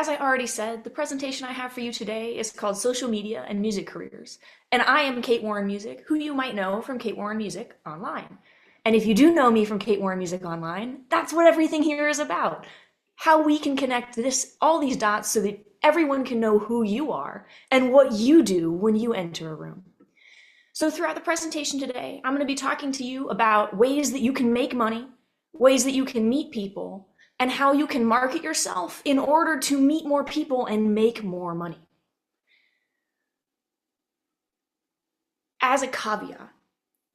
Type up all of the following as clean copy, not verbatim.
as I already said, the presentation I have for you today is called Social Media and Music Careers. And I am Kate Warren Music, who you might know from Kate Warren Music Online. And if you do know me from Kate Warren Music Online, that's what everything here is about. How we can connect all these dots so that everyone can know who you are and what you do when you enter a room. So throughout the presentation today, I'm going to be talking to you about ways that you can make money, ways that you can meet people, and how you can market yourself in order to meet more people and make more money. As a caveat,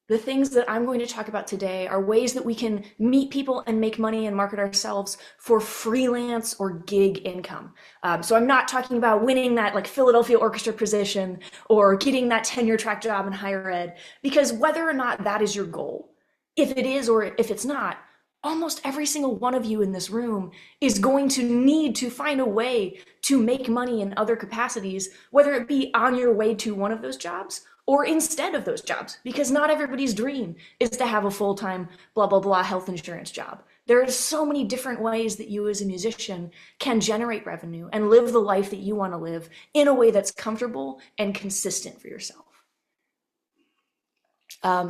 the things that I'm going to talk about today are ways that we can meet people and make money and market ourselves for freelance or gig income. So I'm not talking about winning that like Philadelphia orchestra position or getting that tenure track job in higher ed, because whether or not that is your goal, if it is or if it's not, almost every single one of you in this room is going to need to find a way to make money in other capacities, whether it be on your way to one of those jobs or instead of those jobs, because not everybody's dream is to have a full-time blah, blah, blah health insurance job. There are so many different ways that you as a musician can generate revenue and live the life that you want to live in a way that's comfortable and consistent for yourself.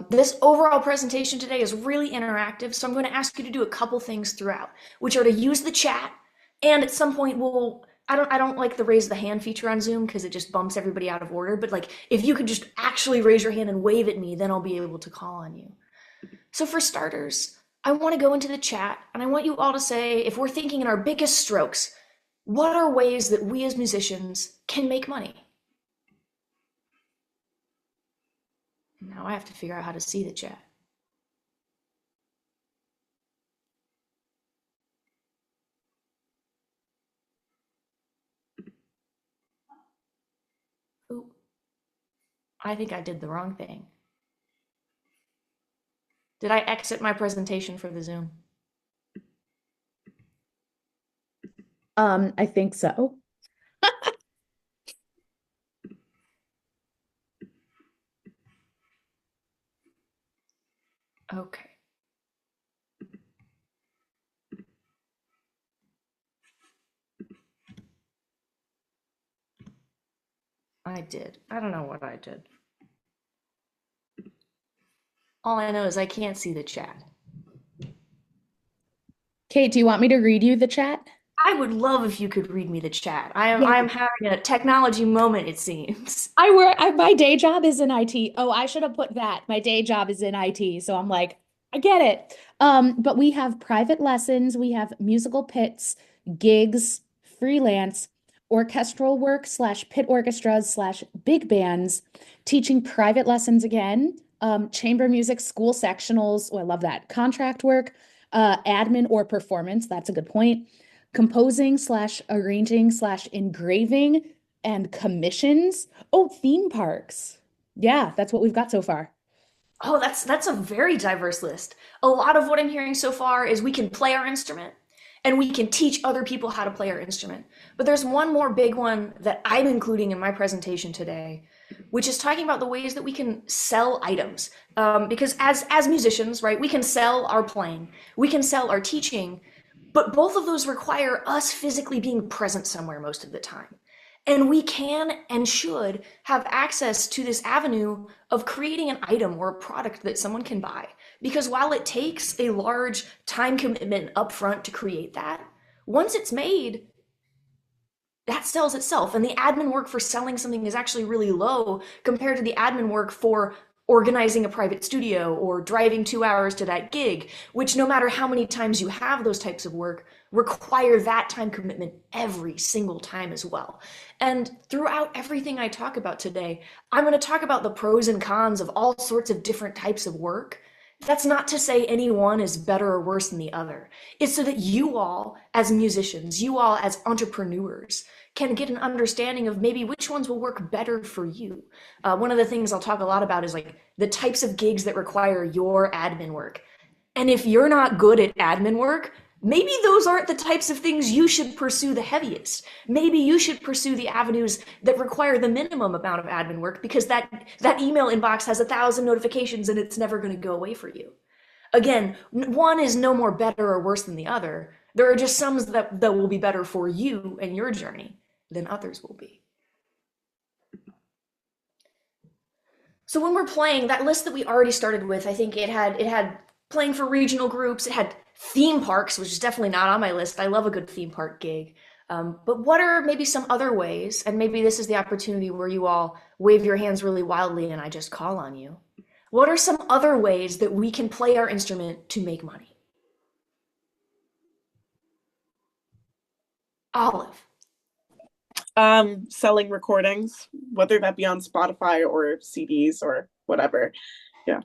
This overall presentation today is really interactive, so I'm going to ask you to do a couple things throughout, which are to use the chat, and at some point I don't like the raise the hand feature on Zoom because it just bumps everybody out of order, but like if you could just actually raise your hand and wave at me, then I'll be able to call on you. So for starters, I want to go into the chat and I want you all to say, if we're thinking in our biggest strokes, what are ways that we as musicians can make money? Now I have to figure out how to see the chat. Ooh, I think I did the wrong thing. Did I exit my presentation for the Zoom? I think so. Okay. I did. I don't know what I did. All I know is I can't see the chat. Kate, do you want me to read you the chat? I would love if you could read me the chat. I am having a technology moment, it seems. My day job is in IT. Oh, I should have put that. My day job is in IT. So I'm like, I get it. But we have private lessons, we have musical pits, gigs, freelance, orchestral work / pit orchestras / big bands, teaching private lessons again, chamber music, school sectionals. Oh, I love that. Contract work, admin or performance. That's a good point. Composing / arranging / engraving and commissions. Oh, theme parks. Yeah, that's what we've got so far. Oh, that's a very diverse list. A lot of what I'm hearing so far is we can play our instrument and we can teach other people how to play our instrument. But there's one more big one that I'm including in my presentation today, which is talking about the ways that we can sell items. Because as musicians, right, we can sell our playing, we can sell our teaching, but both of those require us physically being present somewhere most of the time. And we can and should have access to this avenue of creating an item or a product that someone can buy. Because while it takes a large time commitment upfront to create that, once it's made, that sells itself. And the admin work for selling something is actually really low compared to the admin work for organizing a private studio or driving 2 hours to that gig, which no matter how many times you have those types of work, require that time commitment every single time as well. And throughout everything I talk about today, I'm going to talk about the pros and cons of all sorts of different types of work. That's not to say any one is better or worse than the other. It's so that you all, as musicians, you all as entrepreneurs, can get an understanding of maybe which ones will work better for you. One of the things I'll talk a lot about is like the types of gigs that require your admin work. And if you're not good at admin work, maybe those aren't the types of things you should pursue the heaviest. Maybe you should pursue the avenues that require the minimum amount of admin work because that email inbox has 1,000 notifications and it's never going to go away for you. Again, one is no more better or worse than the other. There are just some that will be better for you and your journey than others will be. So when we're playing, that list that we already started with, I think it had playing for regional groups, it had theme parks, which is definitely not on my list. I love a good theme park gig. But what are maybe some other ways, and maybe this is the opportunity where you all wave your hands really wildly and I just call on you. What are some other ways that we can play our instrument to make money? Olive. Selling recordings, whether that be on Spotify or CDs or whatever. Yeah.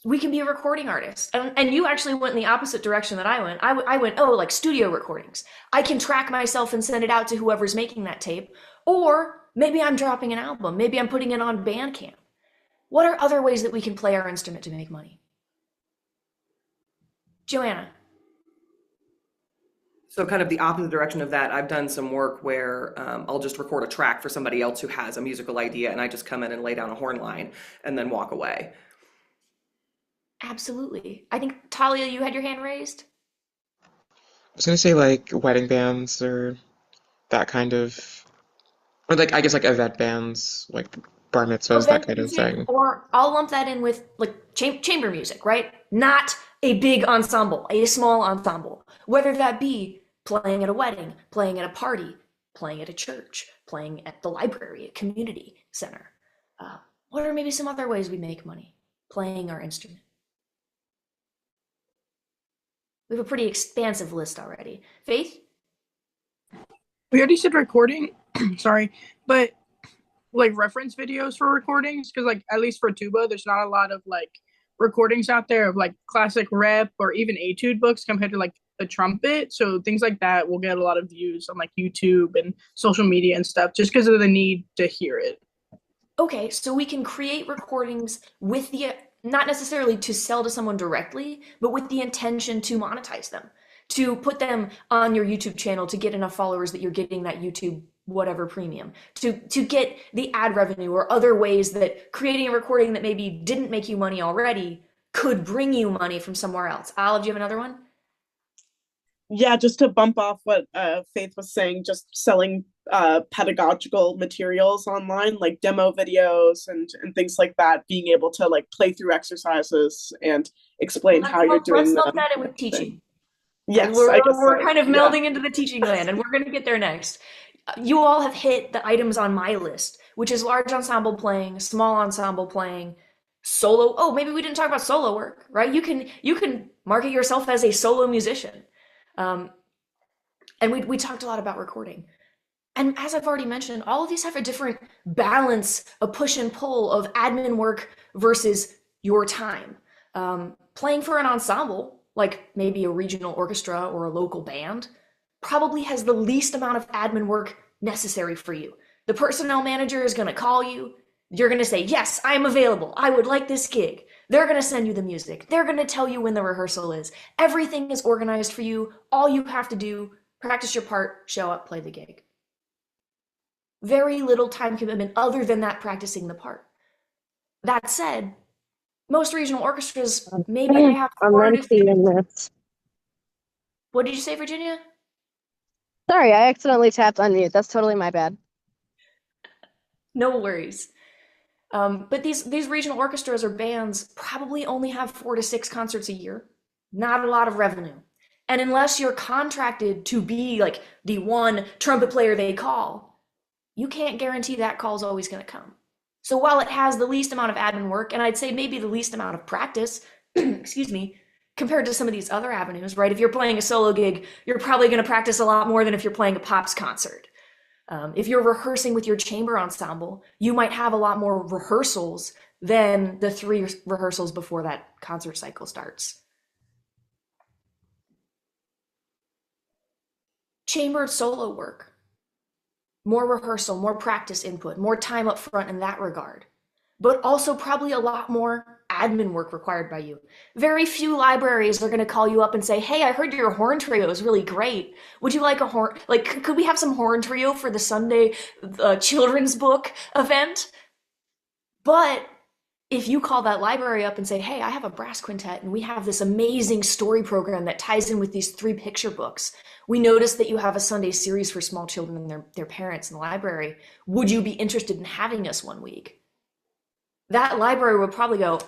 We can be a recording artist. And you actually went in the opposite direction that I went. I went, oh, like studio recordings. I can track myself and send it out to whoever's making that tape. Or maybe I'm dropping an album. Maybe I'm putting it on Bandcamp. What are other ways that we can play our instrument to make money? Joanna. So kind of the opposite direction of that, I've done some work where I'll just record a track for somebody else who has a musical idea, and I just come in and lay down a horn line and then walk away. Absolutely. I think, Talia, you had your hand raised? I was gonna say like wedding bands or that kind of, or like I guess like event bands, like bar mitzvahs, that Event kind of music, thing. or I'll lump that in with like chamber music, right? Not a big ensemble, a small ensemble. Whether that be playing at a wedding, playing at a party, playing at a church, playing at the library, a community center. What are maybe some other ways we make money playing our instrument? We have a pretty expansive list already. Faith? We already said recording, sorry, but like reference videos for recordings, because like at least for tuba, there's not a lot of like recordings out there of like classic rep or even etude books compared to like the trumpet. So things like that will get a lot of views on like YouTube and social media and stuff just because of the need to hear it. Okay, so we can create recordings with the, not necessarily to sell to someone directly, but with the intention to monetize them, to put them on your YouTube channel to get enough followers that you're getting that YouTube whatever premium, to get the ad revenue or other ways that creating a recording that maybe didn't make you money already could bring you money from somewhere else. Olive, do you have another one? Yeah, just to bump off what Faith was saying, just selling pedagogical materials online, like demo videos and things like that, being able to like play through exercises and explain how you're doing Let's lump them. that in with teaching. Yes, We're, I guess we're so. kind of Yeah. melding into the teaching land, and we're going to get there next. You all have hit the items on my list, which is large ensemble playing, small ensemble playing, solo. Oh, maybe we didn't talk about solo work, right? You can market yourself as a solo musician. And we talked a lot about recording. And as I've already mentioned, all of these have a different balance, a push and pull of admin work versus your time. Playing for an ensemble, like maybe a regional orchestra or a local band, probably has the least amount of admin work necessary for you. The personnel manager is going to call you. You're going to say, yes, I'm available. I would like this gig. They're going to send you the music. They're going to tell you when the rehearsal is. Everything is organized for you. All you have to do, practice your part, show up, play the gig. Very little time commitment other than that practicing the part. That said, most regional orchestras, maybe they have I'm four to empty in this. What did you say, Virginia? Sorry, I accidentally tapped unmute. That's totally my bad. No worries. But these regional orchestras or bands probably only have 4 to 6 concerts a year. Not a lot of revenue. And unless you're contracted to be like the one trumpet player they call, you can't guarantee that call's always going to come. So while it has the least amount of admin work, and I'd say maybe the least amount of practice, excuse me, compared to some of these other avenues, right? If you're playing a solo gig, you're probably going to practice a lot more than if you're playing a pops concert. If you're rehearsing with your chamber ensemble, you might have a lot more rehearsals than the 3 rehearsals before that concert cycle starts. Chambered solo work, more rehearsal, more practice input, more time up front in that regard, but also probably a lot more admin work required by you. Very few libraries are going to call you up and say, hey, I heard your horn trio is really great. Would you like a horn? Like, could we have some horn trio for the Sunday children's book event? But If you call that library up and say, hey, I have a brass quintet and we have this amazing story program that ties in with these 3 picture books. We noticed that you have a Sunday series for small children and their parents in the library. Would you be interested in having us one week? That library would probably go,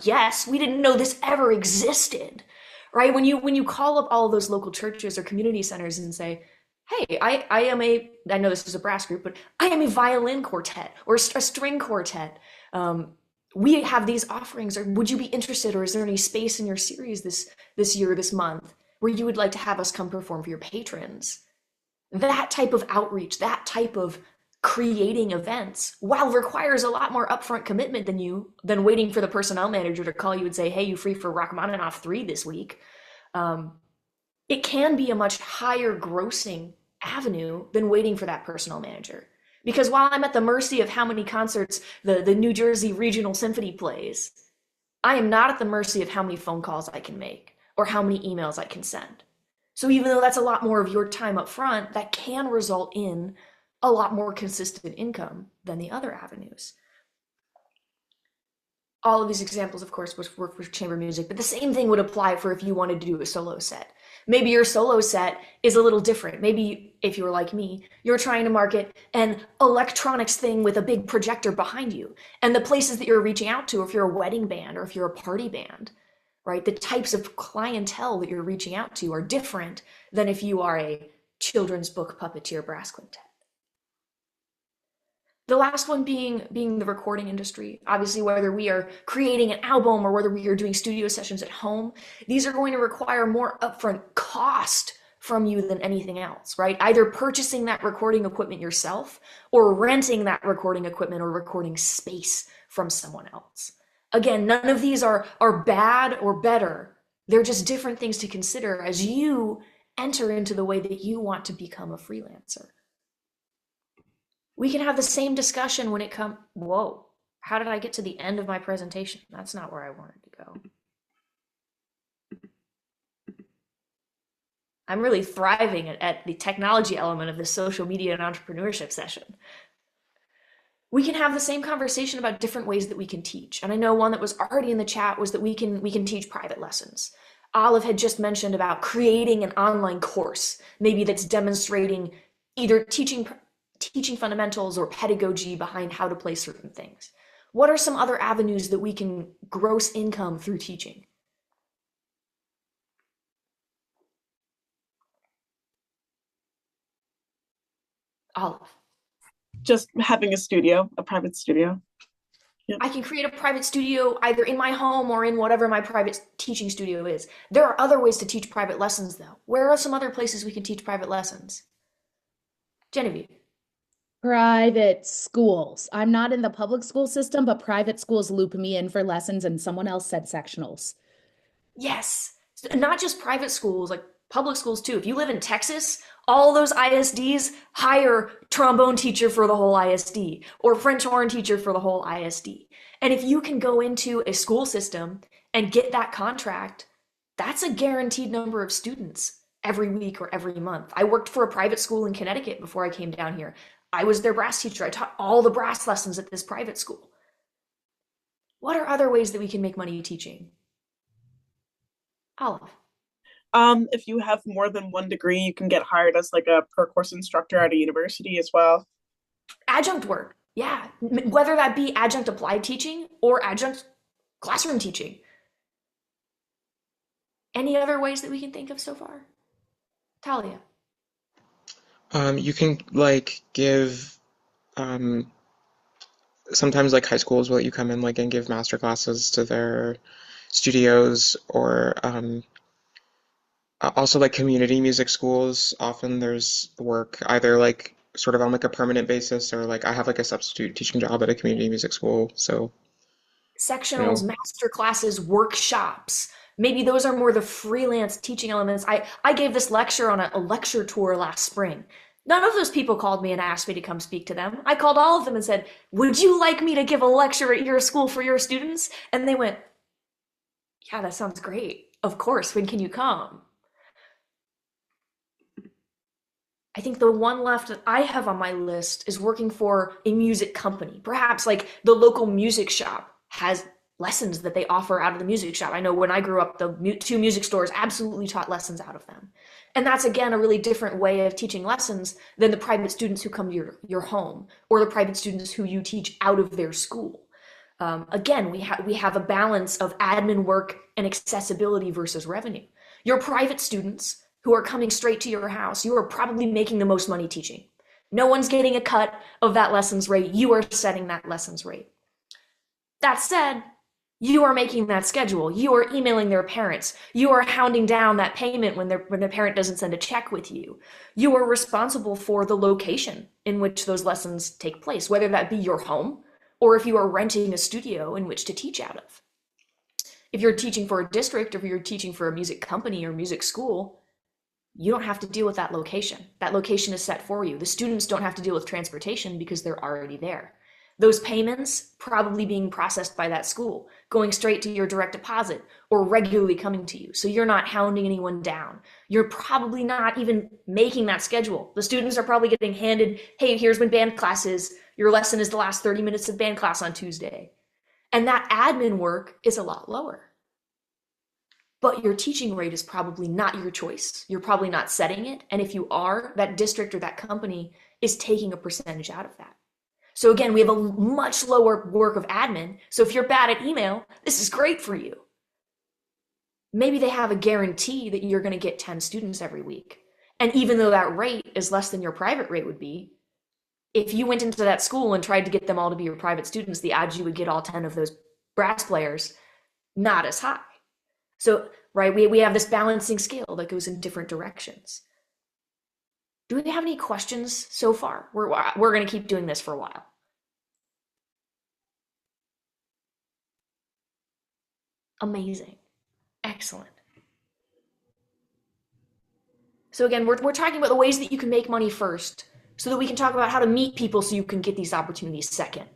yes, we didn't know this ever existed, right? When you call up all of those local churches or community centers and say, hey, I know this is a brass group, but I am a violin quartet or a string quartet. We have these offerings, or would you be interested, or is there any space in your series this year, this month, where you would like to have us come perform for your patrons? That type of outreach, that type of creating events, while requires a lot more upfront commitment than waiting for the personnel manager to call you and say, hey, you free for Rachmaninoff 3 this week. It can be a much higher grossing avenue than waiting for that personnel manager. Because while I'm at the mercy of how many concerts the New Jersey Regional Symphony plays, I am not at the mercy of how many phone calls I can make or how many emails I can send. So even though that's a lot more of your time up front, that can result in a lot more consistent income than the other avenues. All of these examples, of course, work for chamber music, but the same thing would apply for if you wanted to do a solo set. Maybe your solo set is a little different. Maybe if you're like me, you're trying to market an electronics thing with a big projector behind you. And the places that you're reaching out to, if you're a wedding band or if you're a party band, right? The types of clientele that you're reaching out to are different than if you are a children's book puppeteer brass quintet. The last one being the recording industry. Obviously, whether we are creating an album or whether we are doing studio sessions at home, these are going to require more upfront cost from you than anything else, right? Either purchasing that recording equipment yourself or renting that recording equipment or recording space from someone else. Again, none of these are bad or better. They're just different things to consider as you enter into the way that you want to become a freelancer. We can have the same discussion when it comes, whoa, how did I get to the end of my presentation? That's not where I wanted to go. I'm really thriving at the technology element of this social media and entrepreneurship session. We can have the same conversation about different ways that we can teach. And I know one that was already in the chat was that we can teach private lessons. Olive had just mentioned about creating an online course, maybe that's demonstrating either teaching fundamentals or pedagogy behind how to play certain things. What are some other avenues that we can gross income through teaching? Olive. Just having a studio, a private studio. Yep. I can create a private studio either in my home or in whatever my private teaching studio is. There are other ways to teach private lessons though. Where are some other places we can teach private lessons? Genevieve. Private schools. I'm not in the public school system, but private schools loop me in for lessons, and someone else said sectionals. Yes. Not just private schools, like public schools too. If you live in Texas, all those ISDs hire trombone teacher for the whole ISD or French horn teacher for the whole ISD. And if you can go into a school system and get that contract, that's a guaranteed number of students every week or every month. I worked for a private school in Connecticut before I came down here. I was their brass teacher. I taught all the brass lessons at this private school. What are other ways that we can make money teaching? Olive. If you have more than one degree, you can get hired as like a per course instructor at a university as well. Adjunct work, yeah. Whether that be adjunct applied teaching or adjunct classroom teaching. Any other ways that we can think of so far? Talia. You can like give sometimes like high schools will let you come in like and give master classes to their studios, or also like community music schools. Often there's work either like sort of on like a permanent basis, or like I have like a substitute teaching job at a community music school. So Sectionals, master classes, workshops. Maybe those are more the freelance teaching elements. I gave this lecture on a lecture tour last spring. None of those people called me and asked me to come speak to them. I called all of them and said, would you like me to give a lecture at your school for your students? And they went, yeah, that sounds great. Of course, when can you come? I think the one left that I have on my list is working for a music company. Perhaps like the local music shop has lessons that they offer out of the music shop. I know when I grew up, the two music stores absolutely taught lessons out of them. And that's again a really different way of teaching lessons than the private students who come to your home or the private students who you teach out of their school. Again, we have a balance of admin work and accessibility versus revenue. Your private students who are coming straight to your house, you are probably making the most money teaching. No one's getting a cut of that lessons rate. You are setting that lessons rate. That said, you are making that schedule. You are emailing their parents. You are hounding down that payment when the parent doesn't send a check with you. You are responsible for the location in which those lessons take place, whether that be your home or if you are renting a studio in which to teach out of. If you're teaching for a district or if you're teaching for a music company or music school, you don't have to deal with that location. That location is set for you. The students don't have to deal with transportation because they're already there. Those payments probably being processed by that school, going straight to your direct deposit or regularly coming to you. So you're not hounding anyone down. You're probably not even making that schedule. The students are probably getting handed, hey, here's when band class is. Your lesson is the last 30 minutes of band class on Tuesday. And that admin work is a lot lower. But your teaching rate is probably not your choice. You're probably not setting it. And if you are, that district or that company is taking a percentage out of that. So again, we have a much lower work of admin. So if you're bad at email, this is great for you. Maybe they have a guarantee that you're going to get 10 students every week. And even though that rate is less than your private rate would be, if you went into that school and tried to get them all to be your private students, the odds you would get all 10 of those brass players, not as high. So, right, we have this balancing scale that goes in different directions. Do we have any questions so far? We're going to keep doing this for a while. Amazing. Excellent. So again, we're talking about the ways that you can make money first so that we can talk about how to meet people so you can get these opportunities second.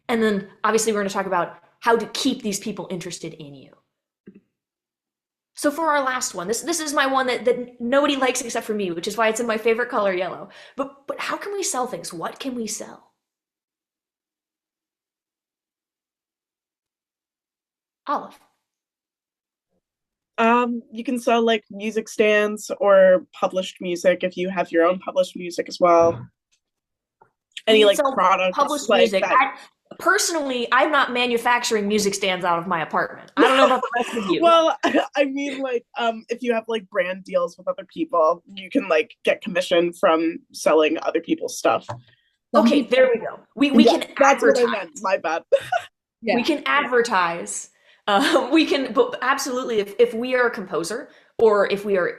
And then obviously we're going to talk about how to keep these people interested in you. So for our last one, this is my one that nobody likes except for me, which is why it's in my favorite color, yellow. But how can we sell things? What can we sell? Olive. You can sell like music stands or published music if you have your own published music as well. Any like products published like music. that. Personally, I'm not manufacturing music stands out of my apartment. I don't know about the rest of you. Well, I mean, like, if you have like brand deals with other people, you can like get commission from selling other people's stuff. Okay, there we go. We can That's advertise. what I meant. My bad. Yeah. We can advertise. We can, but absolutely, if we are a composer or if we are,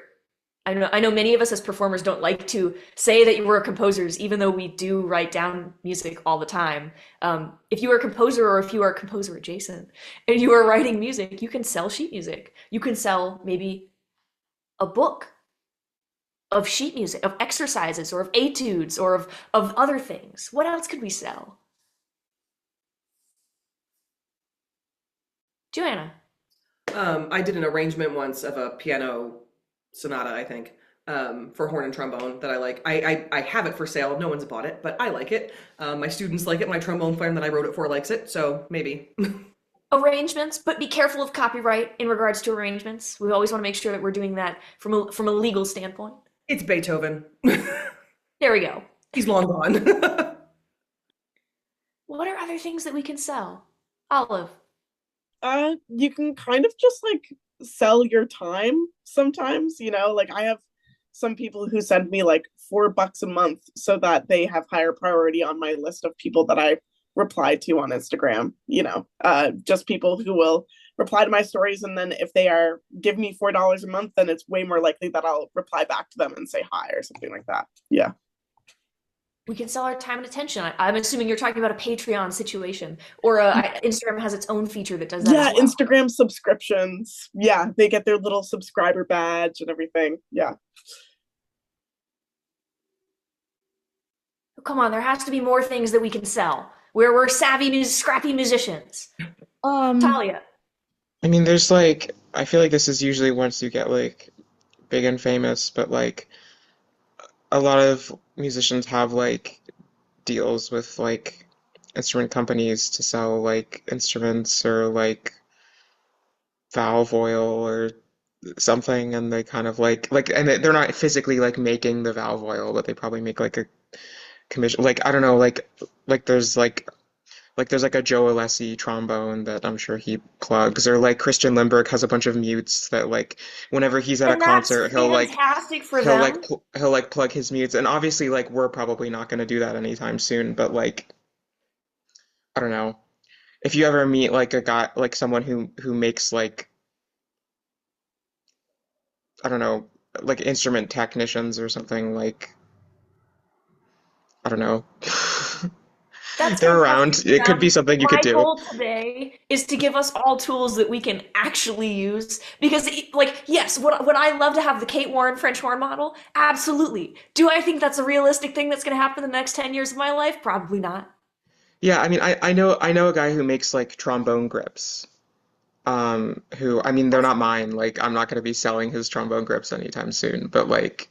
I know many of us as performers don't like to say that we're composers, even though we do write down music all the time. If you are a composer or if you are composer adjacent and you are writing music, you can sell sheet music. You can sell maybe a book of sheet music, of exercises or of etudes or of other things. What else could we sell? Joanna. I did an arrangement once of a piano sonata, I think, for horn and trombone that I like. I have it for sale. No one's bought it, but I like it. My students like it. My trombone player that I wrote it for likes it, so maybe. Arrangements, but be careful of copyright in regards to arrangements. We always want to make sure that we're doing that from a legal standpoint. It's Beethoven. There we go. He's long gone. What are other things that we can sell? Olive. You can kind of just like sell your time sometimes, you know, like I have some people who send me like $4 a month so that they have higher priority on my list of people that I reply to on Instagram, you know, just people who will reply to my stories. And then if they give me $4 a month, then it's way more likely that I'll reply back to them and say hi or something like that. Yeah. We can sell our time and attention. I'm assuming you're talking about a Patreon situation, or Instagram has its own feature that does that. Yeah, as well. Instagram subscriptions. Yeah, they get their little subscriber badge and everything. Yeah. Come on, there has to be more things that we can sell. We're savvy, scrappy musicians. Talia. I mean, there's like, I feel like this is usually once you get like big and famous, but like, a lot of musicians have like deals with like instrument companies to sell like instruments or like valve oil or something, and they kind of like and they're not physically like making the valve oil, but they probably make like a commission, like I don't know, like there's like a Joe Alessi trombone that I'm sure he plugs, or like Christian Lindbergh has a bunch of mutes that like whenever he's at a And that's concert, fantastic for them. he'll like plug his mutes, and obviously like we're probably not going to do that anytime soon, but like I don't know, if you ever meet like a guy, like someone who makes like I don't know, like instrument technicians or something, like I don't know. That's They're fantastic around. for It could be them. something you could My do. goal today is to give us all tools that we can actually use. Because, like, yes, would I love to have the Kate Warren French horn model? Absolutely. Do I think that's a realistic thing that's going to happen in the next 10 years of my life? Probably not. Yeah, I mean, I know a guy who makes like trombone grips. Who, I mean, they're not mine. Like, I'm not going to be selling his trombone grips anytime soon. But like,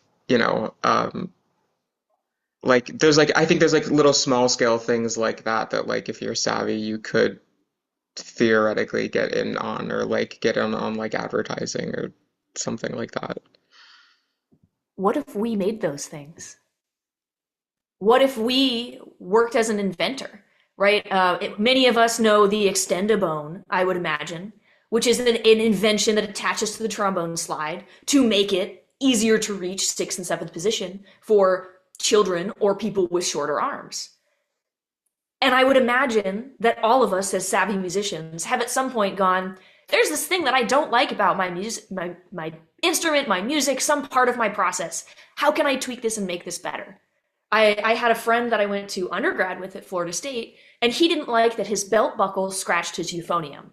like there's like I think there's like little small scale things like that that like if you're savvy, you could theoretically get in on, or like get in on like advertising or something like that. What if we made those things? What if we worked as an inventor, right? Many of us know the extendabone, I would imagine, which is an invention that attaches to the trombone slide to make it easier to reach sixth and seventh position for children or people with shorter arms. And I would imagine that all of us as savvy musicians have at some point gone, there's this thing that I don't like about my music, my instrument, my music, some part of my process. How can I tweak this and make this better? I had a friend that I went to undergrad with at Florida State, and he didn't like that his belt buckle scratched his euphonium.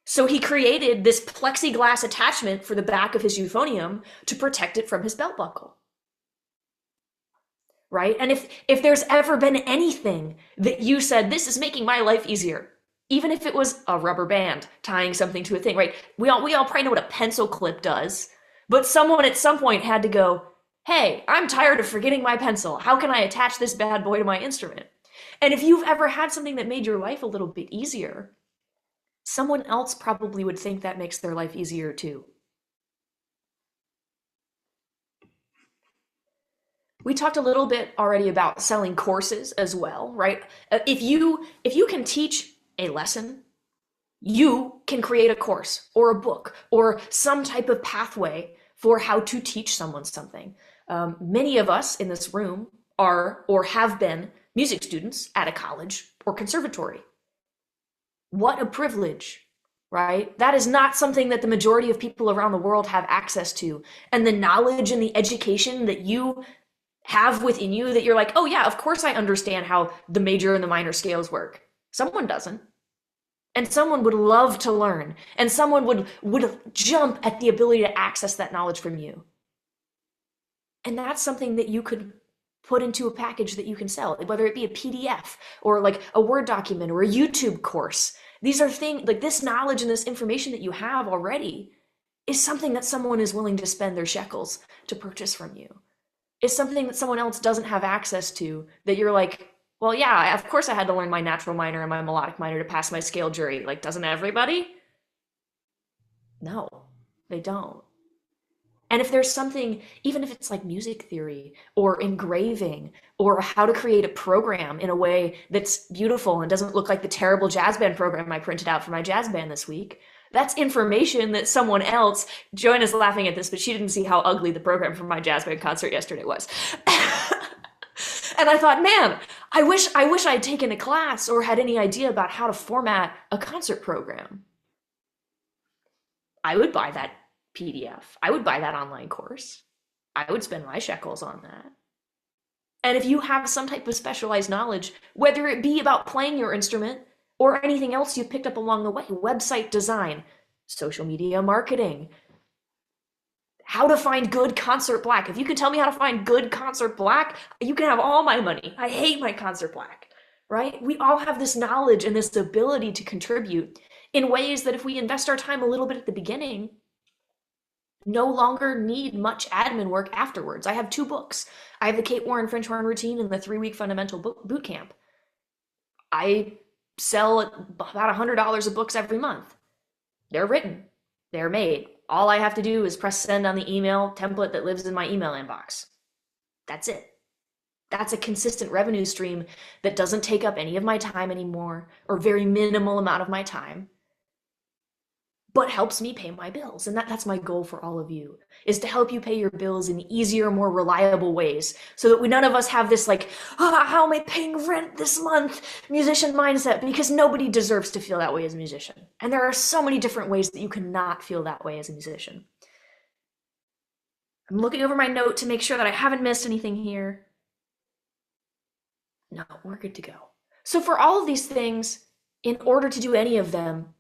So he created this plexiglass attachment for the back of his euphonium to protect it from his belt buckle. Right? And if there's ever been anything that you said, this is making my life easier, even if it was a rubber band tying something to a thing, right? We all probably know what a pencil clip does, but someone at some point had to go, hey, I'm tired of forgetting my pencil. How can I attach this bad boy to my instrument? And if you've ever had something that made your life a little bit easier, someone else probably would think that makes their life easier too. We talked a little bit already about selling courses as well, right? If you can teach a lesson, you can create a course or a book or some type of pathway for how to teach someone something. Many of us in this room are or have been music students at a college or conservatory. What a privilege, right? That is not something that the majority of people around the world have access to. And the knowledge and the education that you have within you, that you're like, oh yeah, of course I understand how the major and the minor scales work. Someone doesn't. And someone would love to learn. And someone would jump at the ability to access that knowledge from you. And that's something that you could put into a package that you can sell, whether it be a PDF or like a Word document or a YouTube course. These are things like this knowledge and this information that you have already is something that someone is willing to spend their shekels to purchase from you. It's something that someone else doesn't have access to, that you're like, well, yeah, of course I had to learn my natural minor and my melodic minor to pass my scale jury. Like, doesn't everybody? No, they don't. And if there's something, even if it's like music theory or engraving or how to create a program in a way that's beautiful and doesn't look like the terrible jazz band program I printed out for my jazz band this week, that's information that someone else, Joanna's laughing at this, but she didn't see how ugly the program for my jazz band concert yesterday was. And I thought, man, I wish I'd taken a class or had any idea about how to format a concert program. I would buy that PDF. I would buy that online course. I would spend my shekels on that. And if you have some type of specialized knowledge, whether it be about playing your instrument or anything else you've picked up along the way, website design, social media marketing, how to find good concert black. If you can tell me how to find good concert black, you can have all my money. I hate my concert black, right? We all have this knowledge and this ability to contribute in ways that if we invest our time a little bit at the beginning, no longer need much admin work afterwards. I have 2 books. I have the Kate Warren French horn routine and the 3-week fundamental boot camp. I sell about $100 of books every month. They're written, they're made. All I have to do is press send on the email template that lives in my email inbox. That's it. That's a consistent revenue stream that doesn't take up any of my time anymore, or very minimal amount of my time, but helps me pay my bills. And that's my goal for all of you, is to help you pay your bills in easier, more reliable ways, so that none of us have this like, how am I paying rent this month musician mindset, because nobody deserves to feel that way as a musician. And there are so many different ways that you cannot feel that way as a musician. I'm looking over my note to make sure that I haven't missed anything here. No, we're good to go. So for all of these things, in order to do any of them,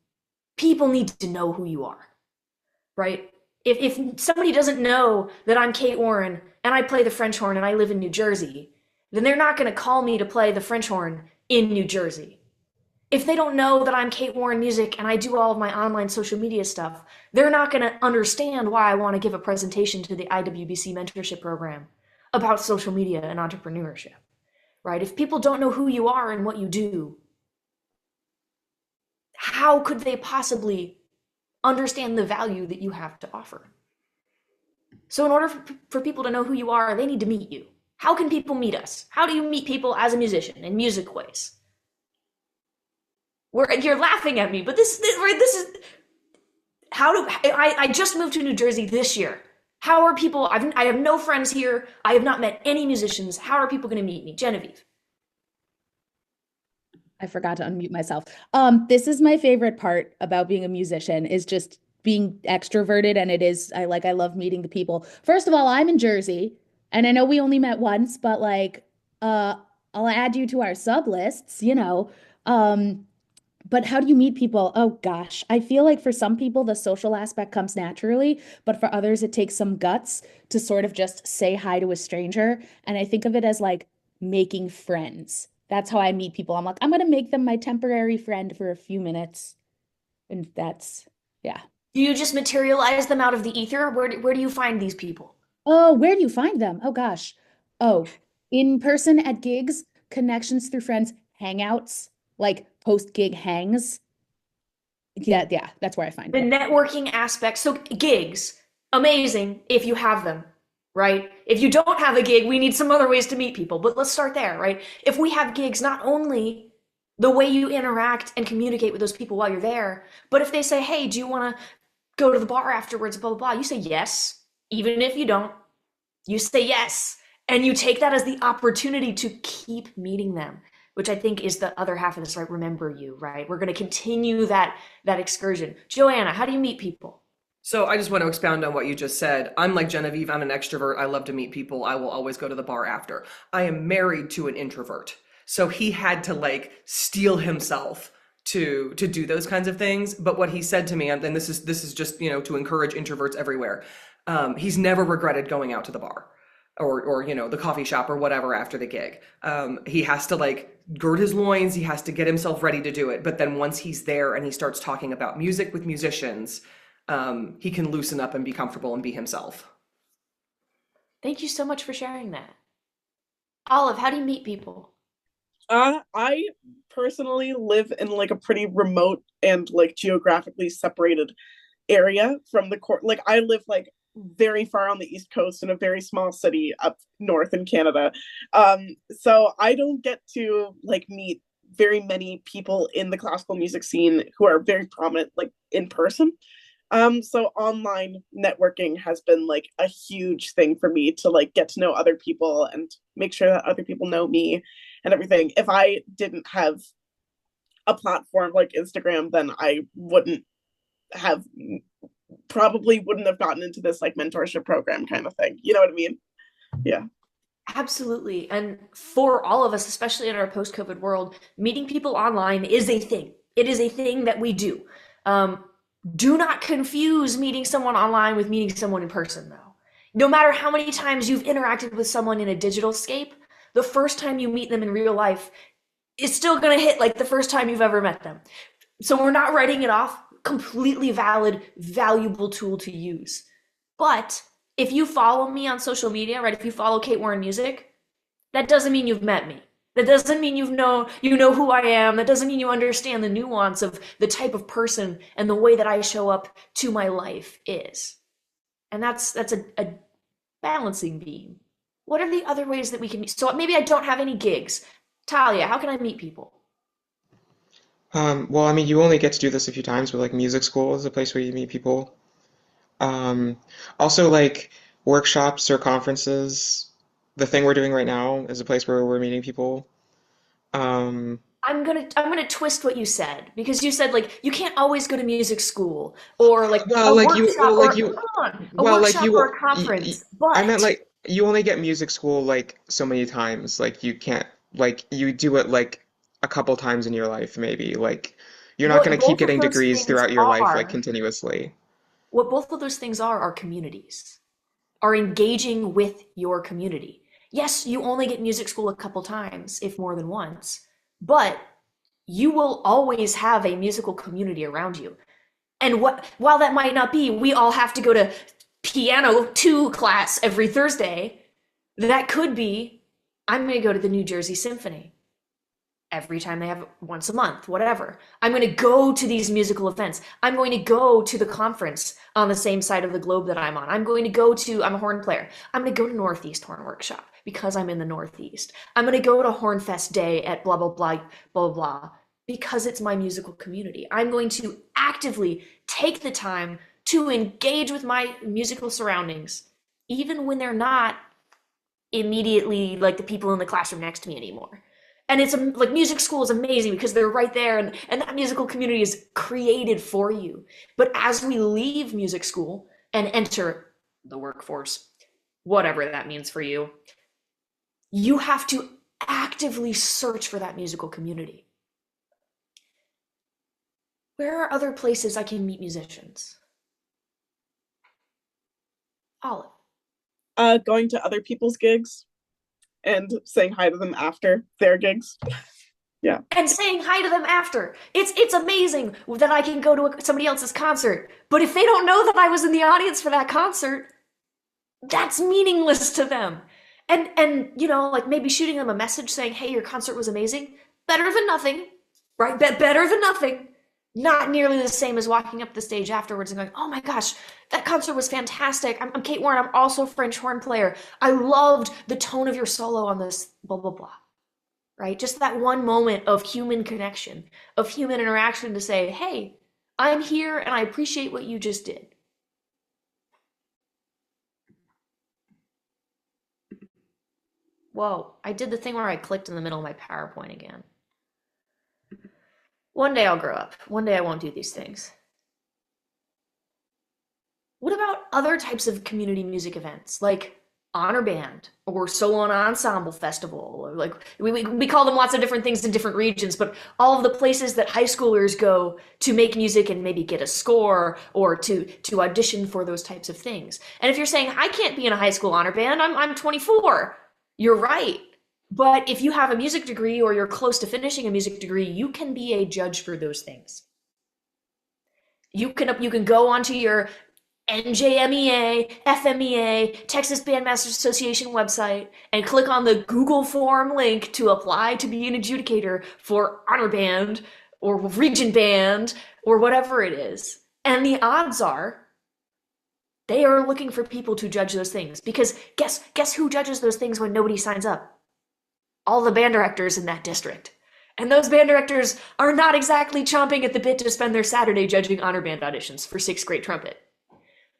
people need to know who you are, right? If somebody doesn't know that I'm Kate Warren and I play the French horn and I live in New Jersey, then they're not going to call me to play the French horn in New Jersey. If they don't know that I'm Kate Warren Music and I do all of my online social media stuff, they're not going to understand why I want to give a presentation to the IWBC Mentorship program about social media and entrepreneurship, right? If people don't know who you are and what you do, how could they possibly understand the value that you have to offer? So in order for people to know who you are, they need to meet you. How can people meet us? How do you meet people as a musician in music ways? You're laughing at me, but this is how do I just moved to New Jersey this year. How are people? I have no friends here. I have not met any musicians. How are people going to meet me? Genevieve. I forgot to unmute myself. This is my favorite part about being a musician, is just being extroverted, and I love meeting the people. First of all, I'm in Jersey, and I know we only met once, but I'll add you to our sub lists, you know. But how do you meet people? Oh gosh, I feel like for some people the social aspect comes naturally, but for others it takes some guts to sort of just say hi to a stranger. And I think of it as like making friends. That's how I meet people. I'm like, I'm gonna make them my temporary friend for a few minutes. And yeah. Do you just materialize them out of the ether? Where do you find these people? Oh, where do you find them? Oh gosh. Oh, in person at gigs, connections through friends, hangouts, like post-gig hangs. Yeah, that's where I find The it. networking aspect. So gigs, amazing if you have them, right? If you don't have a gig, we need some other ways to meet people, but let's start there, right? If we have gigs, not only the way you interact and communicate with those people while you're there, but if they say, hey, do you want to go to the bar afterwards, blah, blah, blah, you say yes. Even if you don't, you say yes. And you take that as the opportunity to keep meeting them, which I think is the other half of this, right? Remember you, right? We're going to continue that excursion. Joanna, how do you meet people? So I just want to expound on what you just said. I'm like Genevieve. I'm an extrovert. I love to meet people. I will always go to the bar after. I am married to an introvert. So he had to like steel himself to do those kinds of things. But what he said to me, and this is just, you know, to encourage introverts everywhere. He's never regretted going out to the bar or you know, the coffee shop or whatever after the gig. He has to like gird his loins. He has to get himself ready to do it. But then once he's there and he starts talking about music with musicians, he can loosen up and be comfortable and be himself. Thank you so much for sharing that. Olive, how do you meet people? I personally live in like a pretty remote and like geographically separated area from the court. Like I live like very far on the East Coast in a very small city up north in Canada. So I don't get to like meet very many people in the classical music scene who are very prominent like in person. So online networking has been like a huge thing for me to like get to know other people and make sure that other people know me and everything. If I didn't have a platform like Instagram, then I probably wouldn't have gotten into this like mentorship program kind of thing. You know what I mean? Yeah. Absolutely. And for all of us, especially in our post-COVID world, meeting people online is a thing. It is a thing that we do. Do not confuse meeting someone online with meeting someone in person, though. No matter how many times you've interacted with someone in a digital scape, the first time you meet them in real life is still going to hit like the first time you've ever met them. So we're not writing it off. Completely valid, valuable tool to use. But if you follow me on social media, right, if you follow Kate Warren Music, that doesn't mean you've met me. That doesn't mean you know who I am. That doesn't mean you understand the nuance of the type of person and the way that I show up to my life is. And that's a balancing beam. What are the other ways that we can meet? So maybe I don't have any gigs. Talia, how can I meet people? Well, I mean, you only get to do this a few times, but like music school is a place where you meet people. Um, Also, like workshops or conferences. The thing we're doing right now is a place where we're meeting people. Um, I'm gonna twist what you said because you said like you can't always go to music school or like well, a like you, workshop well, or like you, hold on, a well, like workshop or you, a y y conference. I meant But like you only get music school like so many times. Like you can't, like you do it like a couple times in your life, maybe. Like you're not what gonna keep both of getting those degrees things throughout your life like are, continuously. what both of those things are communities, are engaging with your community. Yes, you only get music school a couple times, if more than once, but you will always have a musical community around you. And while that might not be, we all have to go to piano 2 class every Thursday, that could be, I'm going to go to the New Jersey Symphony every time they have once a month, whatever. I'm going to go to these musical events. I'm going to go to the conference on the same side of the globe that I'm on. I'm a horn player. I'm going to go to Northeast Horn Workshop because I'm in the Northeast. I'm going to go to Hornfest Day at blah, blah, blah, blah, blah, because it's my musical community. I'm going to actively take the time to engage with my musical surroundings, even when they're not immediately like the people in the classroom next to me anymore. And it's like music school is amazing because they're right there and that musical community is created for you. But as we leave music school and enter the workforce, whatever that means for you, you have to actively search for that musical community. Where are other places I can meet musicians? Olive. Going to other people's gigs and saying hi to them after their gigs. Yeah. And saying hi to them after. It's amazing that I can go to somebody else's concert. But if they don't know that I was in the audience for that concert, that's meaningless to them. And you know, like maybe shooting them a message saying, "Hey, your concert was amazing." Better than nothing, right? Better than nothing. Not nearly the same as walking up the stage afterwards and going, "Oh my gosh, that concert was fantastic. I'm Kate Warren. I'm also a French horn player. I loved the tone of your solo on this blah blah blah." Right? Just that one moment of human connection, of human interaction to say, "Hey, I'm here and I appreciate what you just did." Whoa, I did the thing where I clicked in the middle of my PowerPoint again. One day I'll grow up. One day I won't do these things. What about other types of community music events like honor band or solo and ensemble festival? Or like we call them lots of different things in different regions, but all of the places that high schoolers go to make music and maybe get a score or to audition for those types of things. And if you're saying I can't be in a high school honor band, I'm 24. You're right. But if you have a music degree or you're close to finishing a music degree, you can be a judge for those things. You can go onto your NJMEA, FMEA, Texas Bandmasters Association website and click on the Google form link to apply to be an adjudicator for honor band or region band or whatever it is. And the odds are they are looking for people to judge those things because guess who judges those things when nobody signs up? All the band directors in that district. And those band directors are not exactly chomping at the bit to spend their Saturday judging honor band auditions for 6th grade trumpet.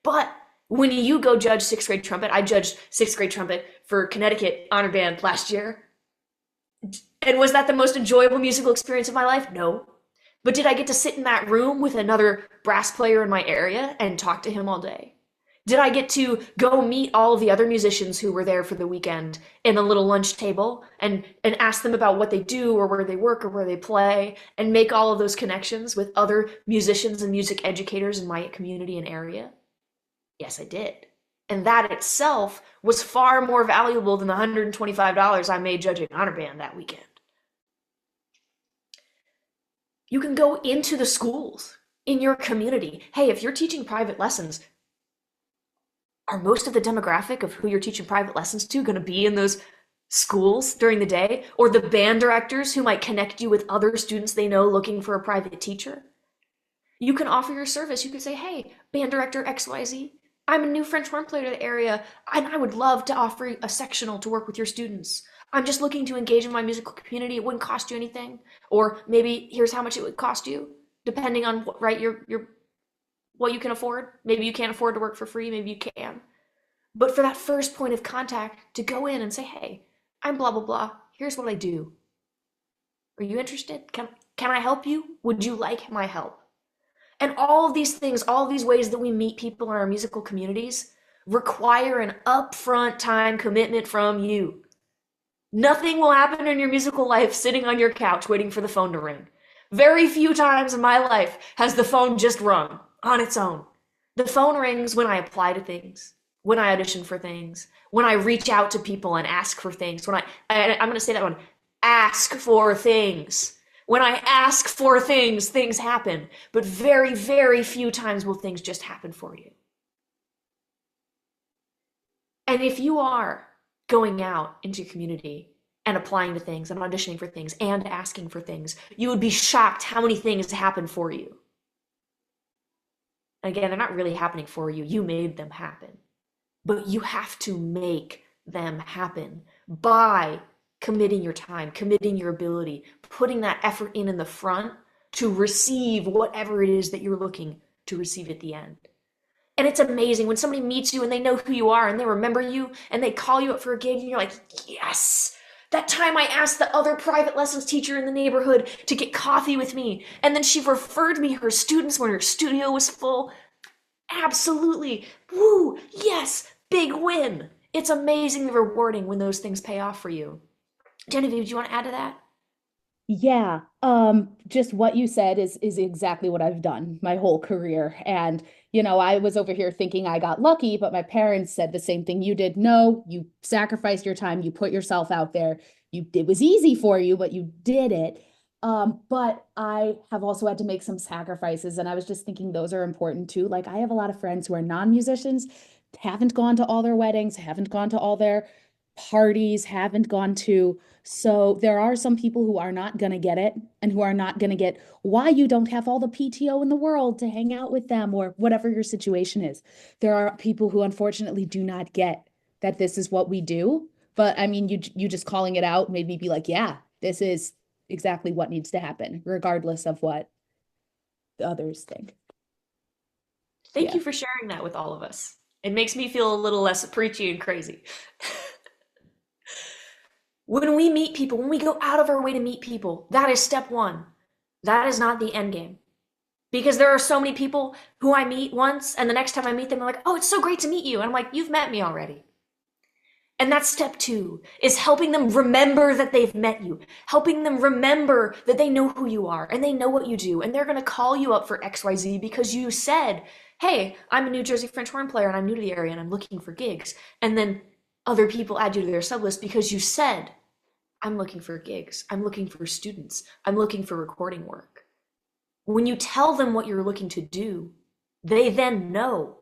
But when you go judge 6th grade trumpet, I judged 6th grade trumpet for Connecticut honor band last year. And was that the most enjoyable musical experience of my life? No. But did I get to sit in that room with another brass player in my area and talk to him all day? Did I get to go meet all of the other musicians who were there for the weekend in a little lunch table and ask them about what they do or where they work or where they play and make all of those connections with other musicians and music educators in my community and area? Yes, I did. And that itself was far more valuable than the $125 I made judging honor band that weekend. You can go into the schools in your community. Hey, if you're teaching private lessons, are most of the demographic of who you're teaching private lessons to going to be in those schools during the day? Or the band directors who might connect you with other students they know looking for a private teacher? You can offer your service. You can say, hey, band director XYZ, I'm a new French horn player to the area, and I would love to offer a sectional to work with your students. I'm just looking to engage in my musical community. It wouldn't cost you anything. Or maybe here's how much it would cost you, depending on what, right, your what you can afford. Maybe you can't afford to work for free, maybe you can. But for that first point of contact, to go in and say, hey, I'm blah, blah, blah. Here's what I do. Are you interested? Can I help you? Would you like my help? And all of these things, all of these ways that we meet people in our musical communities require an upfront time commitment from you. Nothing will happen in your musical life sitting on your couch waiting for the phone to ring. Very few times in my life has the phone just rung on its own. The phone rings when I apply to things, when I audition for things, when I reach out to people and ask for things, when I'm going to say that one, ask for things. When I ask for things, things happen. But very, very few times will things just happen for you. And if you are going out into your community and applying to things and auditioning for things and asking for things, you would be shocked how many things happen for you. Again, they're not really happening for you. You made them happen. But you have to make them happen by committing your time, committing your ability, putting that effort in the front to receive whatever it is that you're looking to receive at the end. And it's amazing when somebody meets you and they know who you are and they remember you and they call you up for a gig and you're like, yes, that time I asked the other private lessons teacher in the neighborhood to get coffee with me, and then she referred me her students when her studio was full. Absolutely. Woo, yes, big win. It's amazingly rewarding when those things pay off for you. Genevieve, do you want to add to that? Yeah, just what you said is exactly what I've done my whole career. And I was over here thinking I got lucky, but my parents said the same thing you did. No, you sacrificed your time, you put yourself out there. It was easy for you, but you did it. But I have also had to make some sacrifices, and I was just thinking those are important too. Like, I have a lot of friends who are non-musicians, haven't gone to all their weddings, haven't gone to all their parties, haven't gone to. So there are some people who are not going to get it and who are not going to get why you don't have all the PTO in the world to hang out with them or whatever your situation is. There are people who unfortunately do not get that this is what we do. But I mean, you just calling it out made me be like, yeah, this is exactly what needs to happen, regardless of what the others think. Thank you for sharing that with all of us. It makes me feel a little less preachy and crazy. When we meet people, when we go out of our way to meet people, that is step one. That is not the end game. Because there are so many people who I meet once, and the next time I meet them, they're like, oh, it's so great to meet you. And I'm like, you've met me already. And that's step two, is helping them remember that they've met you, helping them remember that they know who you are and they know what you do. And they're going to call you up for XYZ because you said, hey, I'm a New Jersey French horn player and I'm new to the area and I'm looking for gigs. And then other people add you to their sub list because you said, I'm looking for gigs. I'm looking for students. I'm looking for recording work. When you tell them what you're looking to do, they then know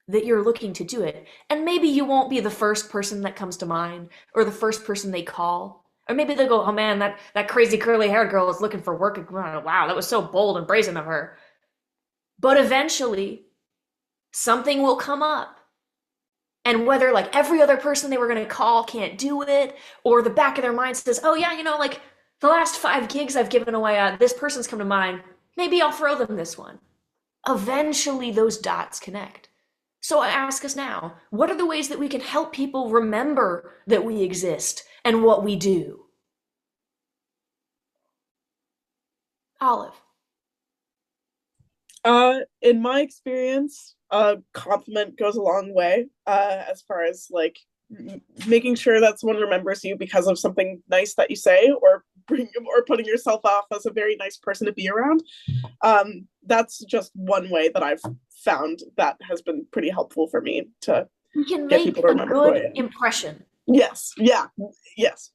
that you're looking to do it. And maybe you won't be the first person that comes to mind or the first person they call. Or maybe they'll go, oh man, that crazy curly haired girl is looking for work. Wow, that was so bold and brazen of her. But eventually, something will come up. And whether like every other person they were going to call can't do it, or the back of their mind says, oh yeah, like the last 5 gigs I've given away, this person's come to mind. Maybe I'll throw them this one. Eventually those dots connect. So I ask us now, what are the ways that we can help people remember that we exist and what we do? Olive. In my experience, compliment goes a long way, as far as like making sure that someone remembers you because of something nice that you say, or putting yourself off as a very nice person to be around. That's just one way that I've found that has been pretty helpful for me to You can get make people to a remember who I good am. impression. Yes. Yeah. Yes.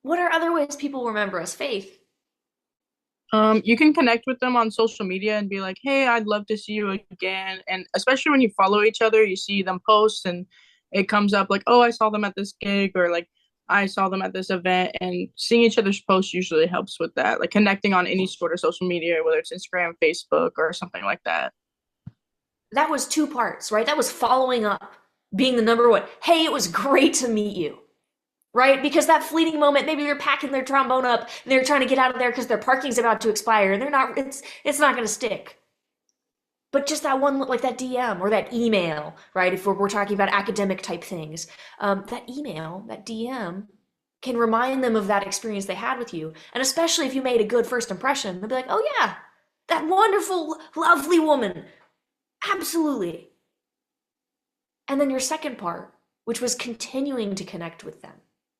What are other ways people remember us? Faith. You can connect with them on social media and be like, "Hey, I'd love to see you again." And especially when you follow each other, you see them post and it comes up like, "Oh, I saw them at this gig," or like, "I saw them at this event." And seeing each other's posts usually helps with that, like connecting on any sort of social media, whether it's Instagram, Facebook, or something like that. That was two parts, right? That was following up, being the number one. Hey, it was great to meet you, right? Because that fleeting moment, maybe they're packing their trombone up and they're trying to get out of there because their parking's about to expire and they're not, it's not going to stick. But just that one, like that DM or that email, right? If we're talking about academic type things, that email, that DM can remind them of that experience they had with you. And especially if you made a good first impression, they'll be like, oh yeah, that wonderful, lovely woman. Absolutely. And then your second part, which was continuing to connect with them,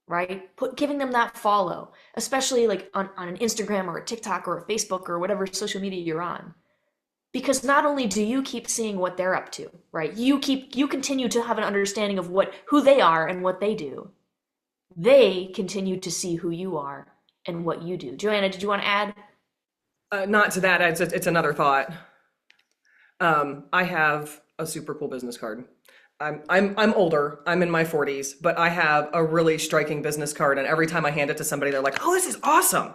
right? Giving them that follow, especially like on an Instagram or a TikTok or a Facebook or whatever social media you're on. Because not only do you keep seeing what they're up to, right? You continue to have an understanding of who they are and what they do. They continue to see who you are and what you do. Joanna, did you want to add? Not to that. It's another thought. I have a super cool business card. I'm older. I'm in my 40s, but I have a really striking business card, and every time I hand it to somebody, they're like, "Oh, this is awesome."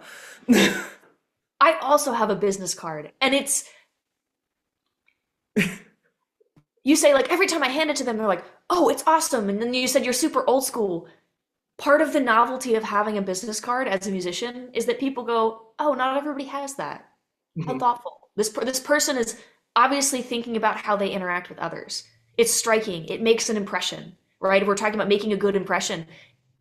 I also have a business card, and it's you say like every time I hand it to them, they're like, "Oh, it's awesome," and then you said you're super old school. Part of the novelty of having a business card as a musician is that people go, "Oh, not everybody has that. How thoughtful. This person is obviously thinking about how they interact with others." It's striking. It makes an impression, right? We're talking about making a good impression.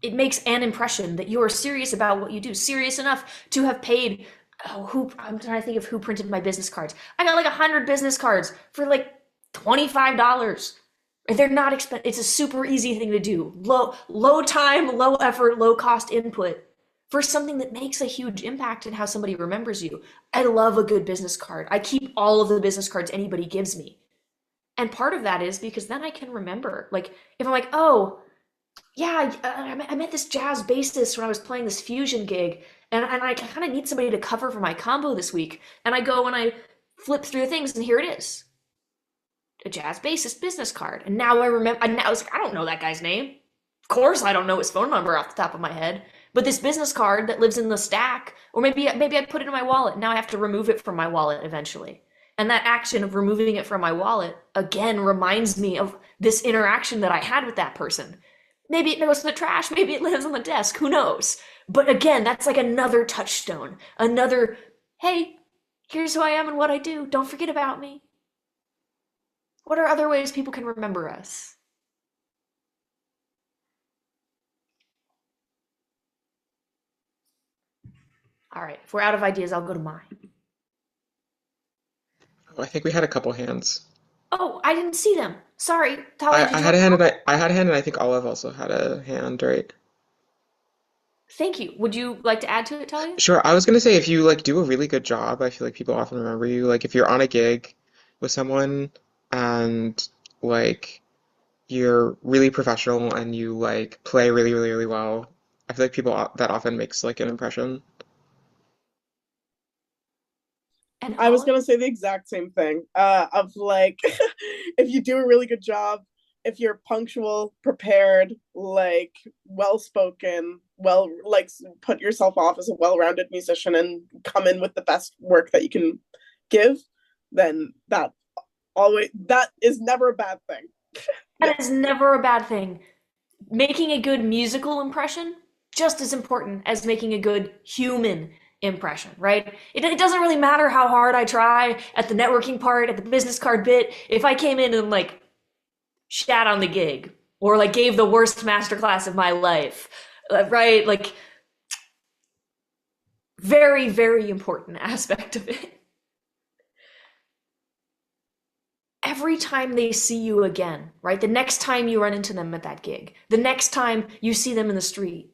It makes an impression that you're serious about what you do, serious enough to have paid. I'm trying to think of who printed my business cards. I got like 100 business cards for like $25. They're not expensive. It's a super easy thing to do. Low time, low effort, low cost input for something that makes a huge impact in how somebody remembers you. I love a good business card. I keep all of the business cards anybody gives me. And part of that is because then I can remember, like, if I'm like, oh, yeah, I met this jazz bassist when I was playing this fusion gig, and I kind of need somebody to cover for my combo this week. And I go and I flip through things, and here it is, a jazz bassist business card. And now I remember, and I was like, I don't know that guy's name. Of course, I don't know his phone number off the top of my head. But this business card that lives in the stack, or maybe I put it in my wallet. Now I have to remove it from my wallet eventually. And that action of removing it from my wallet, again, reminds me of this interaction that I had with that person. Maybe it goes in the trash, maybe it lands on the desk, who knows? But again, that's like another touchstone, another, hey, here's who I am and what I do, don't forget about me. What are other ways people can remember us? All right, if we're out of ideas, I'll go to mine. Oh, I think we had a couple hands. Oh, I didn't see them. Sorry, Talia, did I you had a want hand to? and I had a hand and I think Olive also had a hand, right? Thank you. Would you like to add to it, Talia? Sure. I was gonna say if you like do a really good job, I feel like people often remember you. Like if you're on a gig with someone and like you're really professional and you like play really, really, really well, I feel like that often makes like an impression. And I was Olive? gonna say the exact same thing. Of like, if you do a really good job, if you're punctual, prepared, like well spoken, well, like put yourself off as a well-rounded musician and come in with the best work that you can give, then that is never a bad thing. That is never a bad thing. Making a good musical impression, just as important as making a good human impression, right? It doesn't really matter how hard I try at the networking part, at the business card bit. If I came in and like shat on the gig or like gave the worst masterclass of my life, right? Like very, very important aspect of it. Every time they see you again, right? The next time you run into them at that gig, the next time you see them in the street,